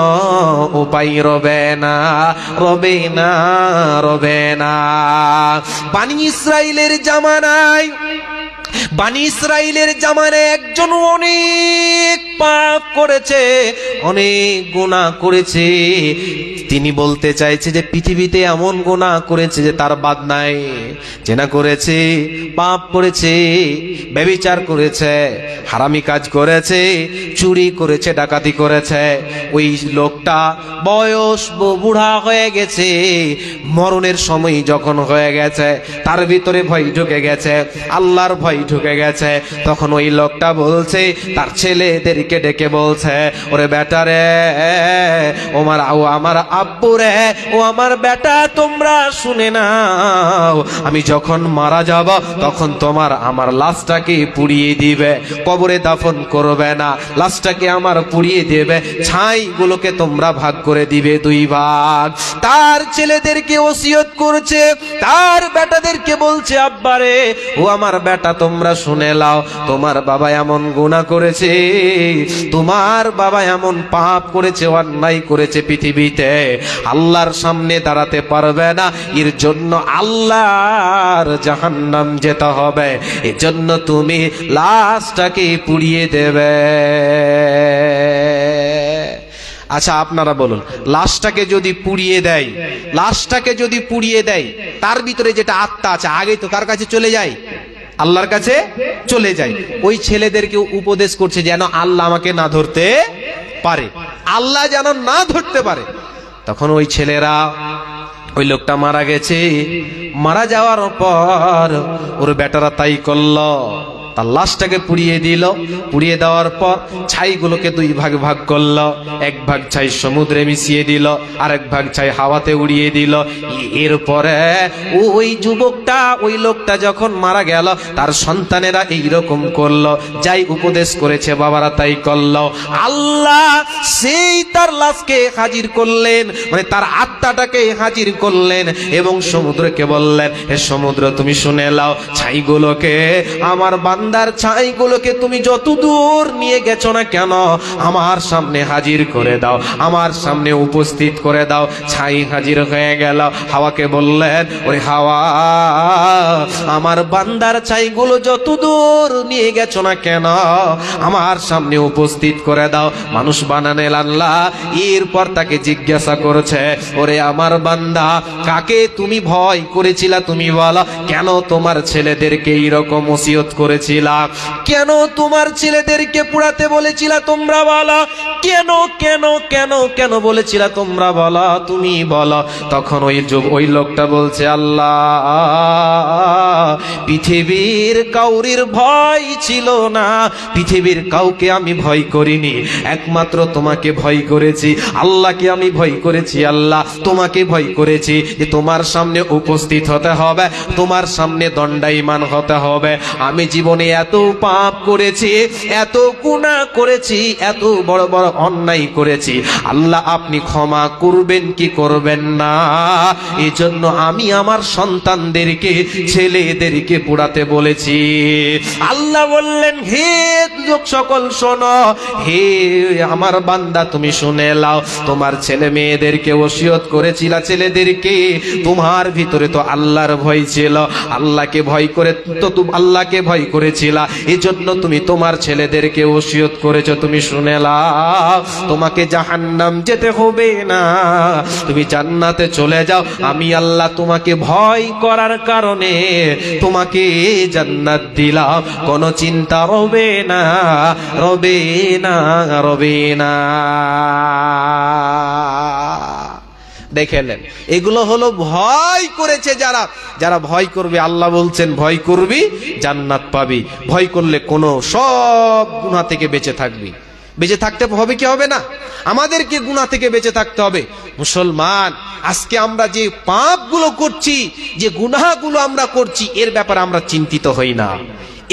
উপায় রবে না, রবে না, রবে না। বানি ইসরাইলের জামানায়, বানি ইসরাইলের জামানায় একজন অনেক পাপ করেছে, অনেক গুনাহ করেছে। তিনি বলতে চাইছে যে পৃথিবীতে এমন গুনাহ করেছে যে তার বাদ নাই। জেনা করেছে, পাপ করেছে, ব্যভিচার করেছে, হারামি কাজ করেছে, চুরি করেছে, ডাকাতি করেছে। ওই লোকটা বয়স বুড়া হয়ে গেছে, মরণের সময় যখন হয়ে গেছে, তার ভিতরে ভয় ঢুকে গেছে, আল্লাহর ভয় ঢুকে গেছে। তখন ওই লোকটা বলছে, তার ছেলেদেরকে ডেকে বলছে, ওরে বেটা রে, ও আমার আব্বু রে, ও আমার বেটা, তোমরা শুনে নাও, আমি যখন মারা যাব তখন তোমার আমার লাশটাকে পুড়িয়ে দিবে, কবরে দাফন করবে না, লাশটাকে আমার পুড়িয়ে দেবে, ছাইগুলোকে তোমরা ভাগ করে দিবে দুই ভাগ। তার ছেলেদেরকে ওসিয়ত করছে, তার বেটাদেরকে বলছে, আব্বারে, ও আমার বেটা, তোমরা শুনে লাও, তোমার বাবা এমন গুনাহ করেছে, তোমার বাবা এমন পাপ করেছে, অন্যায় করেছে, পৃথিবীতে আল্লাহর সামনে দাঁড়াতে পারবে না, এর জন্য আল্লাহর জাহান্নাম যেতে হবে, এজন্য তুমি লাশটাকে পুড়িয়ে দেবে। আচ্ছা আপনারা বলুন, লাশটাকে যদি পুড়িয়ে দেয়, লাশটাকে যদি পুড়িয়ে দেয়, তার ভিতরে যেটা আত্মা আছে আগে তো কার কাছে চলে যায়? আল্লাহর কাছে চলে যায়। ওই ছেলেদেরকে উপদেশ করছে যেন আল্লাহ আমাকে না ধরতে পারে, আল্লাহ যেন না ধরতে পারে। তখন ওই ছেলেরা, ওই লোকটা মারা গেছে, মারা যাওয়ার পর ওর বেটারা তাই করলো, তার লাশটাকে পুড়িয়ে দিল। পুড়িয়ে দেওয়ার পর ছাইগুলোকে দুই ভাগ ভাগ করলো, এক ভাগ ছাই সমুদ্রে মিশিয়ে দিল, আর এক ভাগ ছাই হাওয়াতে উড়িয়ে দিল। এরপরে ওই যুবকটা, ওই লোকটা যখন মারা গেল, তার সন্তানেরা এইরকম করলো, যাই উপদেশ করেছে বাবারা তাই করলো। আল্লাহ সেই তার লাশকে হাজির করলেন, মানে তার আত্মাটাকে হাজির করলেন এবং সমুদ্রকে বললেন, হে সমুদ্র তুমি শুনে নাও, ছাইগুলোকে, আমার বান্দার ছাইগুলোকে তুমি যত দূর নিয়ে গেছো না কেন আমার সামনে হাজির করে দাও, আমার সামনে উপস্থিত করে দাও। ছাই হাজির হয়ে গেল। হাওয়াকে বললেন, ওরে হাওয়া, আমার বান্দার ছাইগুলো যত দূর নিয়ে গেছো না কেন আমার সামনে উপস্থিত করে দাও। মানুষ বানানে আল্লাহ। এরপর তাকে জিজ্ঞাসা করছে, ওরে আমার বান্দা, কাকে তুমি ভয় করেছিলা তুমি বলো? কেন তোমার ছেলেদেরকে এইরকম ওসিয়ত করেছিলা? কেন তোমার ছেলেদেরকে পুড়াতে বলেছিলা তোমরা বলো? কেন কেন কেন কেন বলেছিলা তোমরা বলো, তুমি বলো। তখন ওই লোকটা বলছে, আল্লাহ, পৃথিবীর কাউরির ভয় ছিল না, পৃথিবীর কাউকে আমি ভয় করিনি, একমাত্র তোমাকে ভয় করেছি, আল্লাহকে আমি ভয় করেছি। আল্লাহ, তোমাকে ভয় করেছি যে তোমার সামনে উপস্থিত হতে হবে, তোমার সামনে দণ্ডায়মান হতে হবে। আমি জীবনে এত পাপ করেছি, এত গুনাহ করেছি, এত বড় বড় অন্যায় করেছি, আল্লাহ আপনি ক্ষমা করবেন কি করবেন না? এই জন্য আমি আমার সন্তানদেরকে, ছেলেদেরকে পোড়াতে বলেছি। আল্লাহ বললেন, হে লোক সকল শোনো, হে আমার বান্দা তুমি শুনে নাও, তোমার ছেলে মেয়েদেরকে ওসিয়ত করেছিলা, ছেলেদেরকে, তোমার ভিতরে তো আল্লাহর ভয় ছিল, আল্লাহকে ভয় করে তো তুমি আল্লাহকে ভয় করেছিলা, এই জন্য তুমি তোমার ছেলেদেরকে ওসিয়ত করেছো। তুমি শুনে নাও, তোমাকে জাহান্নাম যেতে হবে না, তুমি জান্নাতে চলে যাও। আমি আল্লাহ তোমাকে ভয় করার কারণে তোমাকে জান্নাত দিলাম, কোনো চিন্তা রবে না, রবে না, রবে না। দেখলেন, এগুলো হলো ভয় করেছে যারা, যারা ভয় করবে। আল্লাহ বলছেন, ভয় করবি জান্নাত পাবি, ভয় করলে কোনো সব গুনাহ থেকে বেঁচে থাকবি। বেঁচে থাকতে হবে কি হবে না? আমাদেরকে গুনাহ থেকে বেঁচে থাকতে হবে। মুসলমান, আজকে আমরা যে পাপগুলো করছি, যে গুনাহগুলো আমরা করছি, এর ব্যাপারে আমরা চিন্তিত হই না,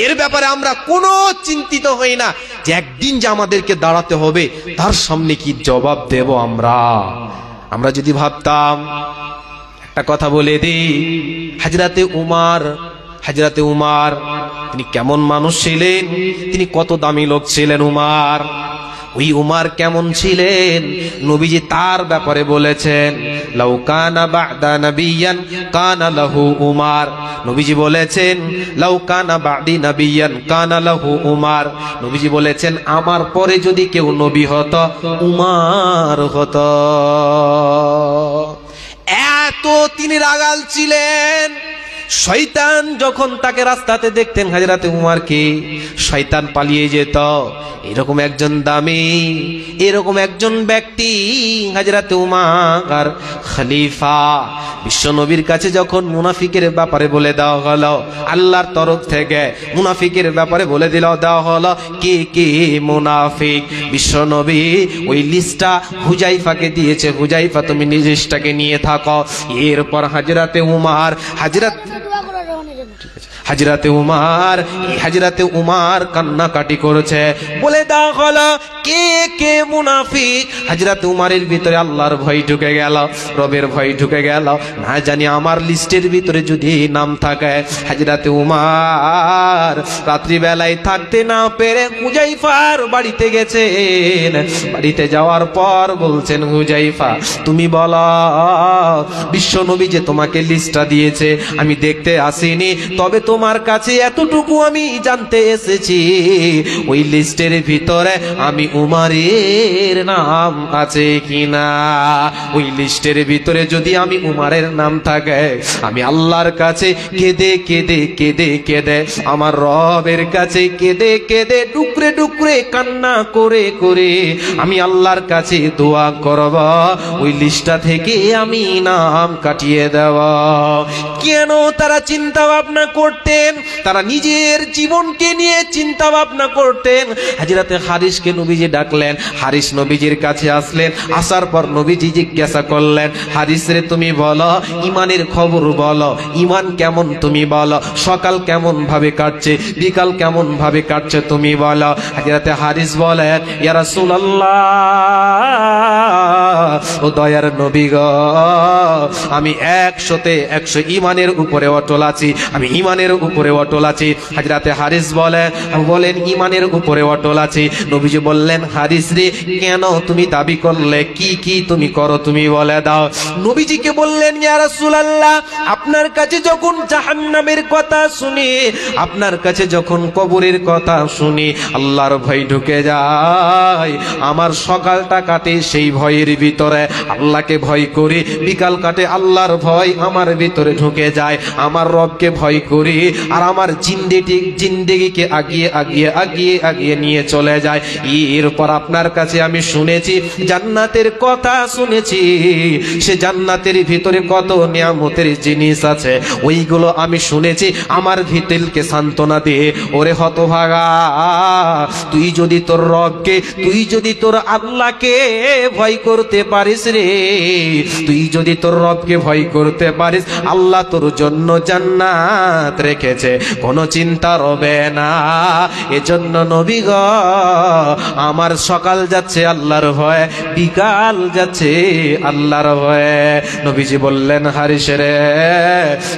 এর ব্যাপারে আমরা কোনো চিন্তিত হই না যে একদিন যে আমাদেরকে দাঁড়াতে হবে, তার সামনে কি জবাব দেব আমরা। আমরা যদি ভাবতাম, একটা কথা বলে দিই, হাজরাতে উমার তিনি কেমন মানুষ ছিলেন, তিনি কত দামি লোক ছিলেন উমার। ওই উমার কেমন ছিলেন, নবীজি তার ব্যাপারে বলেছেন, লাউ কানা বা'দা নাবিয়ান কানা লাহু উমার। নবীজি বলেছেন, লাউ কানা বা'দি নাবিয়ান কানা লাহু উমার। নবীজি বলেছেন, আমার পরে যদি কেউ নবী হতো, উমার হতো। এত তিনি রাগাল ছিলেন। শয়তান যখন তাকে রাস্তাতে দেখতেন হযরতে উমরকে, শয়তান পালিয়ে যেত। এরকম একজন দামি, এরকম একজন ব্যক্তি হযরতে উমর খলিফা, বিশ্ব নবীর কাছে যখন মুনাফিকের ব্যাপারে বলে দেওয়া হলো, আল্লাহর তরফ থেকে মুনাফিকের ব্যাপারে বলে দেওয়া হলো কে কে মুনাফিক, বিশ্ব নবী ওই লিস্টটা হুজাইফাকে দিয়েছে, হুজাইফা তুমি নিজ লিস্টটাকে নিয়ে থাকো। এরপর হযরতে উমার কান্নাকাটি করেছে, বলে দাও হলো কে কে মুনাফিক। হযরতে উমারের ভিতরে আল্লাহর ভয় ঢুকে গেল, রবের ভয় ঢুকে গেল, না জানি আমার লিস্টের ভিতরে যদি নাম থাকে। হযরতে উমার রাত্রি বেলায় থাকতে না পেরে হুজাইফার বাড়িতে গেছেন। বাড়িতে যাওয়ার পর বলছেন, হুজাইফা তুমি বলো, বিশ্ব নবী যে তোমাকে লিস্টটা দিয়েছে আমি দেখতে আসিনি, তবে তোমার কাছে এতটুকু আমি জানতে এসেছি, ওই লিস্টের ভিতরে আমি উমারের নাম আছে কিনা। ওই লিস্টের ভিতরে যদি আমি উমারের নাম থাকে, আমি আল্লাহর কাছে কেঁদে কেঁদে কেঁদে কেঁদে, আমার রবের কাছে কেঁদে কেঁদে টুকরে টুকরে কান্না করে করে আমি আল্লাহর কাছে দোয়া করব, ওই লিস্টটা থেকে আমি নাম কাটিয়ে দেব। কেন তারা চিন্তা ভাবনা করতেন? তারা নিজের জীবনকে নিয়ে চিন্তা ভাবনা করতেন। হযরতে হারিসকে নবীজি ডাকলেন, হারিস নবীজির কাছে আসলেন। আসার পর নবীজি জিজ্ঞাসা করলেন, হারিস রে তুমি বলো, ইমানের খবর বলো, ইমান কেমন তুমি বলো, সকাল কেমন ভাবে কাটছে, বিকাল কেমন ভাবে কাটছে তুমি বলো। হযরতে হারিস বলেন, ইয়া রাসূলুল্লাহ, ও দয়ার নবী গো, আমি 100 ইমানের উপরে অটল আছি, আমি ইমানের উপরে অটল আছি। হযরতে হারিস বলেন ইমানের উপরে অটল আছি। নবীজি বললেন, হারিস রে, কেন তুমি দাবি করলে? কি কি তুমি করো, তুমি বলে দাও। নবীজিকে বললেন, ইয়া রাসূলুল্লাহ, আপনার কাছে যখন জাহান্নামের কথা শুনি, আপনার কাছে যখন কবরের কথা শুনি, আল্লাহর ভয় ঢুকে যায়। আমার সকালটা কাটে সেই ভয়ের ভিতরে, আল্লাহকে ভয় করি। বিকাল কাটে আল্লাহর ভয় আমার ভিতরে ঢুকে যায়, আমার রবকে ভয় করি। আর আমার জিন্দেগিকে আগিয়ে নিয়ে চলে যায়। এরপর আপনার কাছে আমি শুনেছি জান্নাতের কথা শুনেছি, সে জান্নাতের ভিতরে কত নিয়ামতের জিনিস আছে, ওইগুলো আমি শুনেছি। আমার ভিতরকে সান্ত্বনা দিয়ে, ওরে হতভাগা, তুই যদি তোর রবকে, তুই যদি তোর আল্লাহকে ভয় করতে পারিস রে, তুই যদি তোর রবকে ভয় করতে পারিস, আল্লাহ তোর জন্য জান্নাত রেখেছে, কোনো চিন্তা রবে না। এজন্য নবী গো, আমার সকাল যাচ্ছে আল্লাহর ভয়ে, বিকাল যাচ্ছে আল্লাহর ভয়ে। নবীজি বললেন, হারিস রে,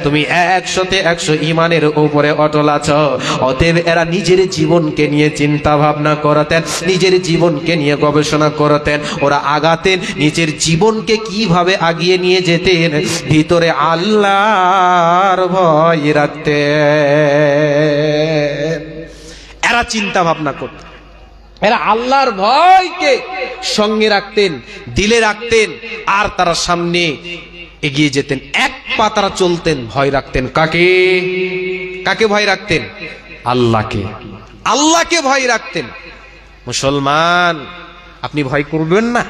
তুমি 100 ইমানের উপরে অটল আছো। অতএব এরা নিজের জীবনকে নিয়ে চিন্তা ভাবনা করতেন, নিজের জীবনকে নিয়ে গবেষণা করতেন, ওরা আগাতেন, নিজের জীবনকে কিভাবে আগিয়ে নিয়ে যেতেন, ভিতরে আল্লাহর ভয় রাখতেন। এরা চিন্তা ভাবনা করতেন, এরা আল্লাহর ভয়কে সঙ্গে রাখতেন, দিলে রাখতেন, আর তারা সামনে এগিয়ে যেতেন। এক পা তারা চলতেন, ভয় রাখতেন কাকে? কাকে ভয় রাখতেন? আল্লাহকে। আল্লাহকে ভয় রাখতেন। মুসলমান, আপনি ভয় করবেন না?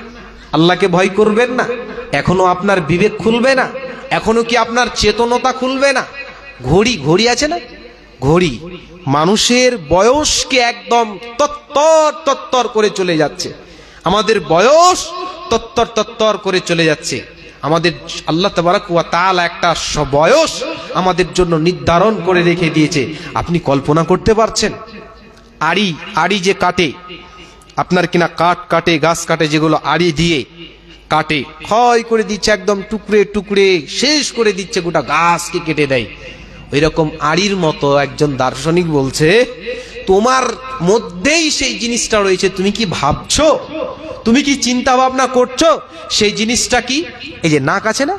আল্লাহকে ভয় করবেন না? এখনো আপনার বিবেক খুলবে না? এখনো কি আপনার চেতনতা খুলবে না? ঘড়ি আছে না, ঘড়ি মানুষের বয়সকে একদম তত্তর করে চলে যাচ্ছে। আমাদের বয়স তত্তর করে চলে যাচ্ছে। আমাদের আল্লাহ তাবারাক ওয়া তাআলা একটা বয়স আমাদের জন্য নির্ধারণ করে রেখে দিয়েছে। আপনি কল্পনা করতে পারছেন? আড়ি যে কাটে, আপনার কিনা কাটে, গাছ কাটে, যেগুলো আড়ি দিয়ে কাটে, ক্ষয় করে দিচ্ছে, একদম টুকরে টুকরে শেষ করে দিচ্ছে, গোটা গাছকে কেটে দেয়। ওই রকম আড়ির মতো একজন দার্শনিক বলছে, তোমার মধ্যেই সেই জিনিসটা রয়েছে। তুমি কি ভাবছো? তুমি কি চিন্তা ভাবনা করছো? সেই জিনিসটা কি? এই যে নাক আছে না,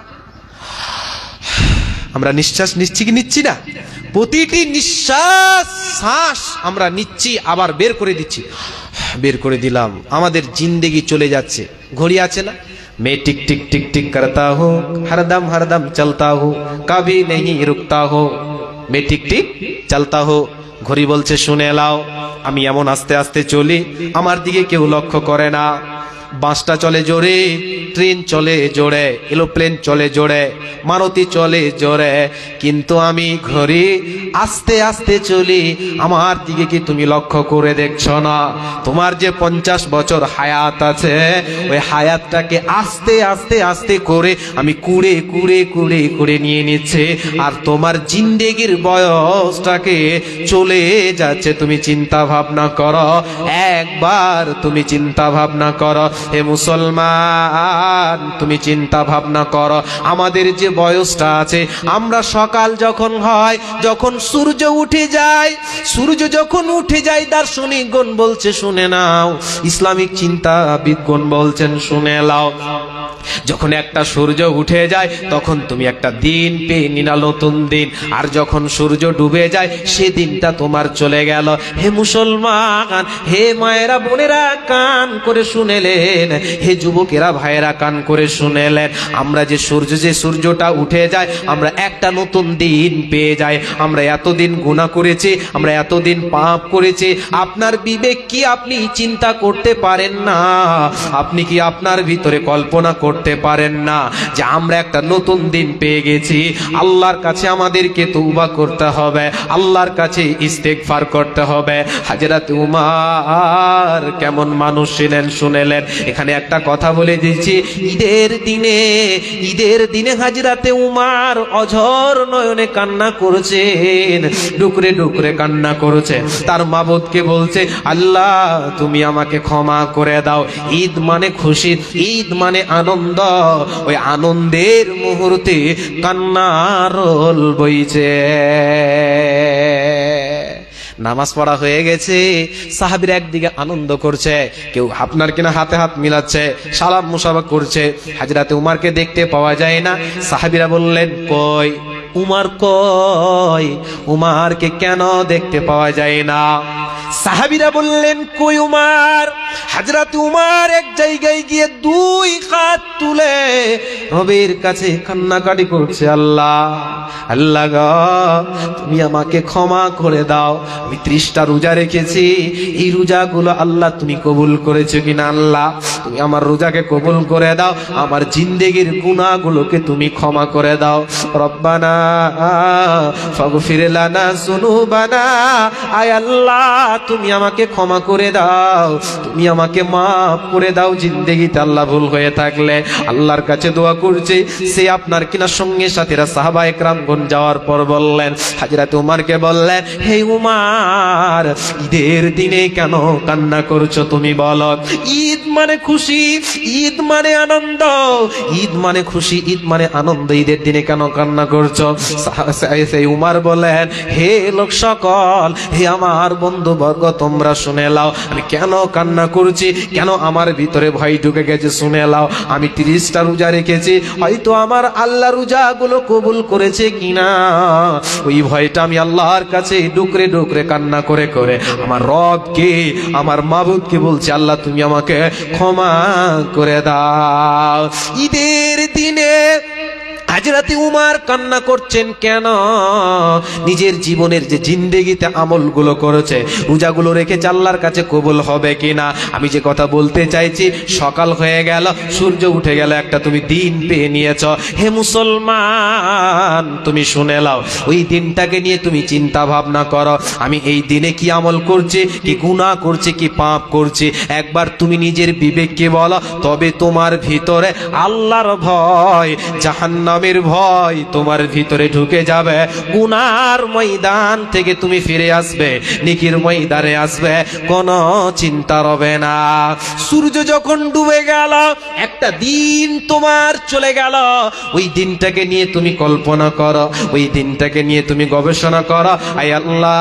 আমরা নিঃশ্বাস নিচ্ছি কি নিচ্ছি না? প্রতিটি নিঃশ্বাস শ্বাস আমরা নিচ্ছি, আবার বের করে দিচ্ছি, বের করে দিলাম, আমাদের জিন্দেগি চলে যাচ্ছে। ঘড়ি আছে না, मैं टिक टिक टिक टिक करता हूँ, हरदम चलता हूँ, कभी नहीं रुकता हूँ, मैं टिक टिक चलता हूँ। ঘড়ি বলছে, শুনে লাও, আমি এমন আস্তে আস্তে চলি, আমার দিকে কেউ লক্ষ্য করে না। বাসটা চলে জোরে, ট্রেন চলে জোরে, এরোপ্লেন চলে জোরে, মারুতি চলে জোরে, কিন্তু আমি ঘড়ি আস্তে আস্তে চলি। আমার দিকে কি তুমি লক্ষ্য করে দেখছো না? তোমার যে 50 বছর হায়াত আছে, ওই হায়াতটাকে আস্তে আস্তে আস্তে করে আমি কুড়ে নিয়ে নিচ্ছে, আর তোমার জিন্দেগির বয়সটাকে চলে যাচ্ছে। তুমি চিন্তা ভাবনা করো, একবার তুমি চিন্তা ভাবনা করো। হে মুসলমান, তুমি চিন্তা ভাবনা করো, আমাদের যে বয়সটা আছে, আমরা সকাল যখন হয়, যখন সূর্য উঠে যায়, সূর্য যখন উঠে যায়, দার্শনিকগণ বলছে শুনে নাও, ইসলামিক চিন্তাবিদগণ বলছেন শুনে নাও, যখন একটা সূর্য উঠে যায় তখন তুমি একটা দিন পেয়ে নিলা, নতুন দিন। আর যখন সূর্য ডুবে যায়, সে দিনটা তোমার চলে গেল। হে মুসলমান, হে মায়েরা বোনেরা, কান করে শুনেলেন, হে যুবকেরা ভাইয়েরা কান করে শুনেলেন, আমরা যে সূর্যটা উঠে যায়, আমরা একটা নতুন দিন পেয়ে যাই। আমরা এতদিন গুনাহ করেছি, আমরা এতদিন পাপ করেছি, আপনার বিবেক কি আপনি চিন্তা করতে পারেন না? আপনি কি আপনার ভিতরে কল্পনা করতে করতে পারেন না যে আমরা একটা নতুন দিন পেয়ে গেছি, আল্লাহর কাছে আমাদেরকে তওবা করতে হবে, আল্লাহর কাছে ইস্তেগফার করতে হবে। হযরত উমর কেমন মানুষ ছিলেন শুনেলেন। এখানে একটা কথা বলে দিচ্ছি, ঈদের দিনে হযরতে উমর অঝর নয়নে কান্না করেছেন, ডুকরে ডুকরে কান্না করেছে, তার মাবুদকে বলছে আল্লাহ তুমি আমাকে ক্ষমা করে দাও। ঈদ মানে খুশি, ঈদ মানে আনন্দ, ওই আনন্দের মুহূর্তে কান্নার রোল বইছে। নামাজ পড়া হয়ে গেছে, সাহাবীরা একদিকে আনন্দ করছে, কেউ আপনার কিনা হাতে হাত মিলাচ্ছে, সালাম মুসাফা করছে। হযরতে উমরকে দেখতে পাওয়া যায় না। সাহাবীরা বললেন কই উমর কই, উমরকে কেন দেখতে পাওয়া যায় না? সাহাবীরা বললেন কই উমর? হযরত উমর এক জায়গায় গিয়ে দুই হাত তুলে রবের কাছে কান্নাকাটি করছে, আল্লাহ আল্লাহ গো তুমি আমাকে ক্ষমা করে দাও, আমি 30টা রোজা রেখেছি, এই রোজাগুলো আল্লাহ তুমি কবুল করেছো কিনা, আল্লাহ তুমি আমার রোজাকে কবুল করে দাও, আমার জিন্দেগির গুনাহগুলোকে তুমি ক্ষমা করে দাও। রব্বানা ফাগফির লানা যুনুবানা, আয় আল্লাহ তুমি আমাকে ক্ষমা করে দাও, তুমি আমাকে মাফ করে দাও জিন্দেগিতে আল্লাহ ভুল হয়ে থাকলে। আল্লাহর কাছে দোয়া করছে। সে আপনার কিনা সঙ্গে সাথীরা সাহাবায়ে কেরামগণ যাওয়ার পর বললেন, হযরত উমরকে বললেন হে উমর ঈদের দিনে কেন কান্না করছো তুমি বলো? ঈদ মানে খুশি, ঈদ মানে আনন্দ, ঈদ মানে খুশি, ঈদ মানে আনন্দ, ঈদের দিনে কেন কান্না করছো? সেই উমর বলেন হে লোক সকল, হে আমার বন্ধু বর্গ তোমরা শুনে লাও, আমি কেন কান্না করছি, কেন আমার ভিতরে ভয় ঢুকে গেছে শুনে লাও। আমি 30টা রোজা রেখেছি, হয়তো আমার আল্লাহ রোজাগুলো কবুল করেছে কিনা ওই ভয়টা আমি আল্লাহর কাছে ডুকরে ডুকরে কান্না করে করে আমার রবকে, আমার মাবুদকে বলছি আল্লাহ তুমি আমাকে ক্ষমা করে দাও। ঈদের দিনে হযরত উমর কান্না করছেন কেন? নিজের জীবনের যে জিন্দেগিতে আমলগুলো করেছে, রোজাগুলো রেখেছে, আল্লাহর কাছে কবুল হবে কিনা। আমি যে কথা বলতে চাইছি, সকাল হয়ে গেল, সূর্য উঠে গেল, একটা তুমি দিন পেয়ে নিয়েছ। হে মুসলমান তুমি শুনে লাও, ওই দিনটাকে নিয়ে তুমি চিন্তা ভাবনা করো, আমি এই দিনে কি আমল করছি, কি গুনাহ করছি, কি পাপ করছি। একবার তুমি নিজের বিবেককে বলো, তবে তোমার ভিতরে আল্লাহর ভয়, জাহান্নামের ভয় তোমার ভিতরে ঢুকে যাবে। গুনার ময়দান থেকে তুমি ফিরে আসবে, নেকির ময়দানে আসবে, কোনো চিন্তা হবে না। সূর্য যখন ডুবে গেল, একটা দিন তোমার চলে গেল, ওই দিনটাকে নিয়ে তুমি কল্পনা করো, ওই দিনটাকে নিয়ে তুমি গবেষণা করো, আয় আল্লাহ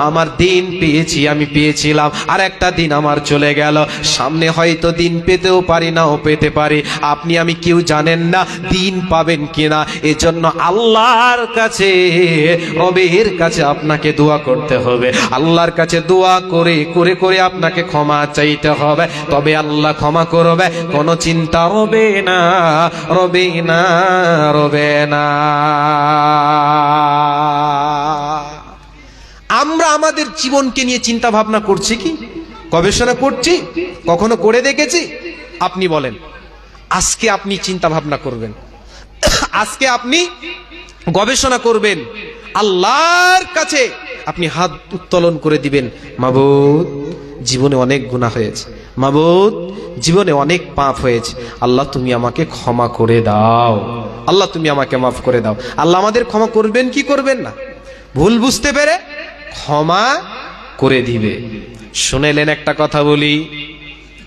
আমার দিন পেয়েছি, আমি পেয়েছিলাম, আর একটা দিন আমার চলে গেল, সামনে হয়তো দিন পেতেও পারি, নাও পেতে পারি, আপনি আমি কেউ জানেন না দিন পাবেন কিনা। এজন্য আল্লাহর কাছে, রবের কাছে আপনাকে দোয়া করতে হবে, আল্লাহর কাছে দোয়া করে করে করে আপনাকে ক্ষমা চাইতে হবে, তবে আল্লাহ ক্ষমা করবে, কোনো চিন্তা হবে না, রবে না, রবে না। আমরা আমাদের জীবনকে নিয়ে চিন্তা ভাবনা করছি কি, গবেষণা করছি, কখনো করে দেখেছি? আপনি বলেন, আজকে আপনি চিন্তা ভাবনা করবেন, আজকে আপনি গবেষণা করবেন, আল্লাহর কাছে আপনি হাত উত্তোলন করে দিবেন, মাবুদ জীবনে অনেক গুনাহ হয়েছে, মাবুদ জীবনে অনেক পাপ হয়েছে, আল্লাহ তুমি আমাকে ক্ষমা করে দাও, আল্লাহ তুমি আমাকে মাফ করে দাও। আল্লাহ আমাদের ক্ষমা করবেন কি করবেন না? ভুল বুঝতে পেরে ক্ষমা করে দিবে। শুনেলেন একটা কথা বলি,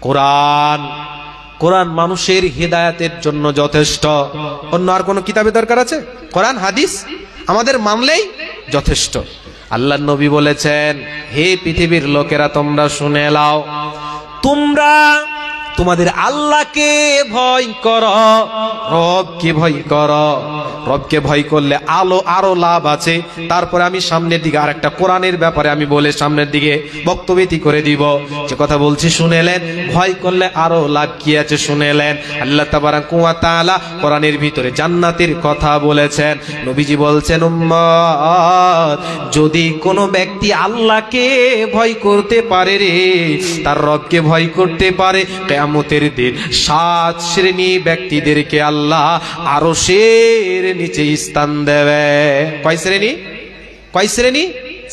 কোরআন, কোরআন মানুষের হিদায়াতের জন্য যথেষ্ট, অন্য আর কোনো কিতাবের দরকার আছে? কোরআন হাদিস আমাদের মানলেই যথেষ্ট। আল্লাহর নবী বলেছেন, হে পৃথিবীর লোকেরা তোমরা শুনে লাও, তোমরা তোমাদের আল্লাহকে ভয় করো, রবকে ভয় করো, রবকে ভয় করলে আরো লাভ আছে। তারপরে আমি সামনের দিকে আর একটা কোরআনের ব্যাপারে আমি বলে সামনের দিকে বক্তব্যটি করে দিব। যে কথা বলছি শুনেলেন, ভয় করলে আরো লাভ কি আছে শুনেলেন। আল্লাহ তাবারাক ওয়া তাআলা কোরআনের ভিতরে জান্নাতের কথা বলেছেন। নবীজি বলছেন, উম্মত যদি কোনো ব্যক্তি আল্লাহকে ভয় করতে পারে রে, তার রবকে ভয় করতে পারে, কিয়ামতের দিন 7 শ্রেণী ব্যক্তিদেরকে আল্লাহ আরশের নিচে স্থান দেবে। কয় শ্রেণী?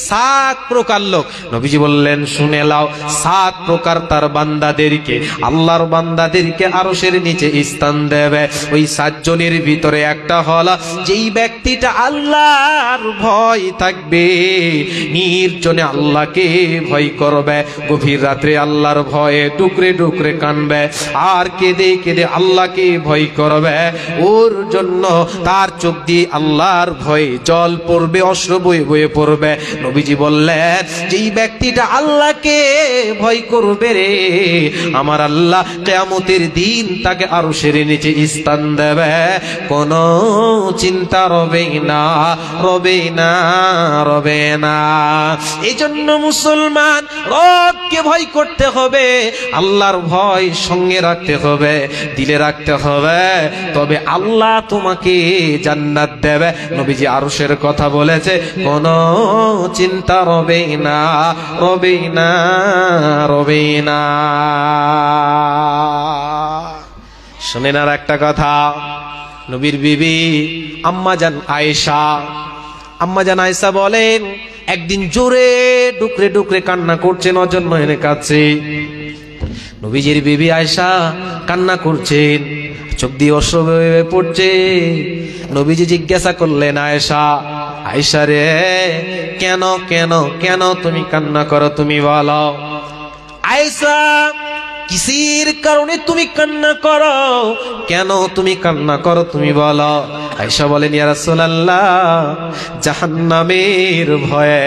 7 প্রকার লোক। নবীজি বললেন শুনে লাও, 7 প্রকার তার বান্দাদেরকে, আল্লাহর বান্দাদেরকে আরশের নিচে স্থান দেবে। ওই 7 জনের ভিতরে একটা হলো যেই ব্যক্তিটা আল্লাহর ভয় থাকবে, নির্জনে আল্লাহকে ভয় করবে, গভীর রাত্রে আল্লাহর ভয়ে টুকরে টুকরে কানবে, আর কেঁদে কেঁদে আল্লাহকে ভয় করবে। ওর জন্য তার চোখ দিয়ে আল্লাহর ভয়ে জল পড়বে, অশ্রু বয়ে বয়ে পড়বে। নবীজি বললেন যেই ব্যক্তিটা আল্লাহকে ভয় করবে রে, আমার আল্লাহ কিয়ামতের দিন তাকে আরশের নিচে স্থান দেবে, কোনো চিন্তা রবে না, রবে না, রবে না। এই জন্য মুসলমান রবকে ভয় করতে হবে, আল্লাহর ভয় সঙ্গে রাখতে হবে, দিলে রাখতে হবে, তবে আল্লাহ তোমাকে জান্নাত দেবে। নবীজি আরশের কথা বলেছে, কোনো চিন্তা রবে না, রবে না, রবে না। শুনেন আর একটা কথা, নবীর বিবি আম্মাজান আয়েশা বলেন, একদিন জোরে ডুকরে ডুকরে কান্না করছেন, অজন্য এনে কাঁদছে। নবীজির বিবি আয়েশা কান্না করছেন, চোখ দিয়ে অশ্রু বয়ে পড়ছে। নবীজি জিজ্ঞাসা করলেন, আয়েশা রে, কেন কেন কেন তুমি কান্না করো, তুমি বলো। আয়েশা, কিসের কারণে তুমি কান্না করো, কেন তুমি কান্না করো, তুমি বলো। আয়েশা বলেন, ইয়া রাসূলুল্লাহ, জাহান্নামের ভয়ে,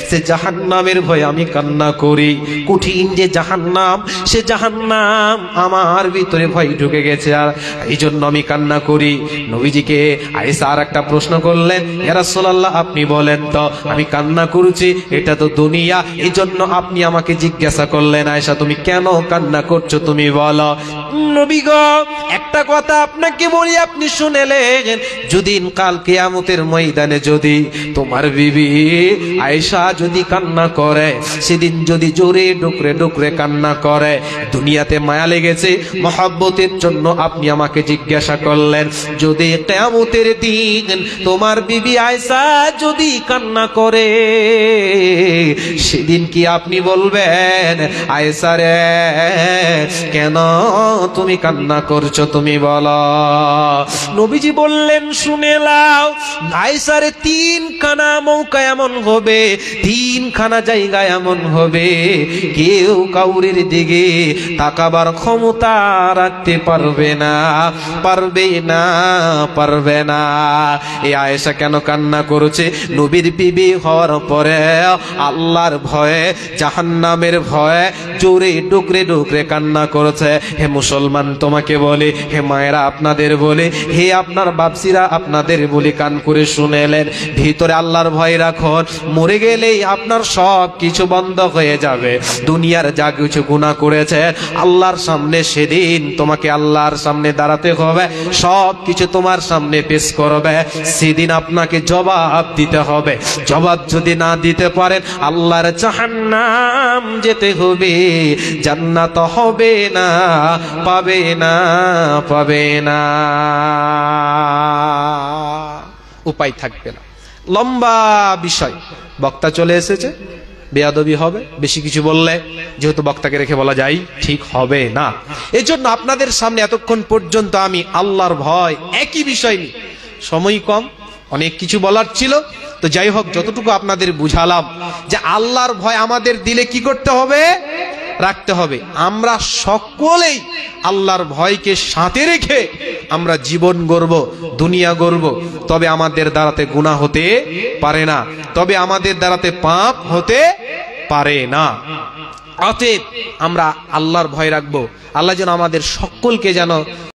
সে জাহান্নামের ভয়ে আমি কান্না করি। কঠিন যে জাহান্নাম, সে জাহান্নাম আমার ভিতরে ভয় ঢুকে গেছে, আর এই জন্য আমি কান্না করি। নবীজিকে আয়েশা আর একটা প্রশ্ন করলেন, ইয়া রাসূলুল্লাহ, আপনি বলেন তো, আমি কান্না করছি, এটা তো দুনিয়া, এই জন্য আপনি আমাকে জিজ্ঞাসা করলেন, আয়েশা তুমি কেন কান্না করছো, তুমি বলো। নবী গো, একটা কথা আপনাকে বলি, আপনি শুনেলেন, যদি কাল কিয়ামতের ময়দানে যদি তোমার বিবি আয়েশা যদি কান্না করে, সেদিন যদি জোরে ডুকরে ডুকরে কান্না করে, দুনিয়াতে মায়া লেগেছে, মহব্বতের জন্য আপনি আমাকে জিজ্ঞাসা করলেন, যদি কিয়ামতের দিন তোমার বিবি আয়েশা যদি কান্না করে, সেদিন কি আপনি বলবেন, আয়েশা রে, কেন তুমি কান্না করছো, তুমি বলো। নবীজি বললেন, শুনে লাও, আয়েশার 3খানা মৌকা এমন হবে, 3খানা জায়গা এমন হবে, কেউ কাউরির দিকে তাকাবার ক্ষমতা রাখতে পারবে না, পারবে না, পারবে না। এই আয়েশা কেন কান্না করছে? নবীর বিবি হওয়ার পরে আল্লাহর ভয়ে, জাহান্নামের ভয়ে জোরে ডুকরে ডুকরে কান্না করেছে। হে মুসলমান, তোমাকে বলে, হে মায়েরা আপনাদের বলে, হে আপনার বাপসিরা আপনাদের বলি, কান করে শুনেলেন, ভিতরে আল্লাহর ভয় রাখুন। মরে গেলেই আপনার সব কিছু বন্ধ হয়ে যাবে। দুনিয়ার যা কিছু গুনাহ করেছেন, আল্লাহর সামনে সেদিন তোমাকে আল্লাহর সামনে দাঁড়াতে হবে, সব কিছু তোমার সামনে পেশ করবে, সেদিন আপনাকে জবাব দিতে হবে। জবাব যদি না দিতে পারেন, আল্লাহর জাহান্নাম যেতে হবে, জান্নাত হবে না, পাবে না, পাবে না, উপায় থাকবে না। লম্বা বিষয়, বক্তা চলে এসেছে, বেয়াদবি হবে বেশি কিছু বললে, যেহেতু বক্তাকে রেখে বলা যায় ঠিক হবে না। এজন্য আপনাদের সামনে এতক্ষণ পর্যন্ত আমি আল্লাহর ভয় একই বিষয় নিয়ে, সময় কম, অনেক কিছু বলার ছিল, তো যাই হোক, যতটুকু আপনাদের বুঝালাম যে আল্লাহর ভয় আমাদের দিলে কি করতে হবে, রাখতে হবে। আমরা সকলেই আল্লাহর ভয়কে সাথে রেখে আমরা জীবন গড়ব, দুনিয়া গড়ব, তবে আমাদের দ্বারাতে গুনাহ হতে পারে না, তবে আমাদের দ্বারাতে পাপ হতে পারে না। অতএব আমরা আল্লাহর ভয় রাখবো। আল্লাহ যেন আমাদের সকলকে যেন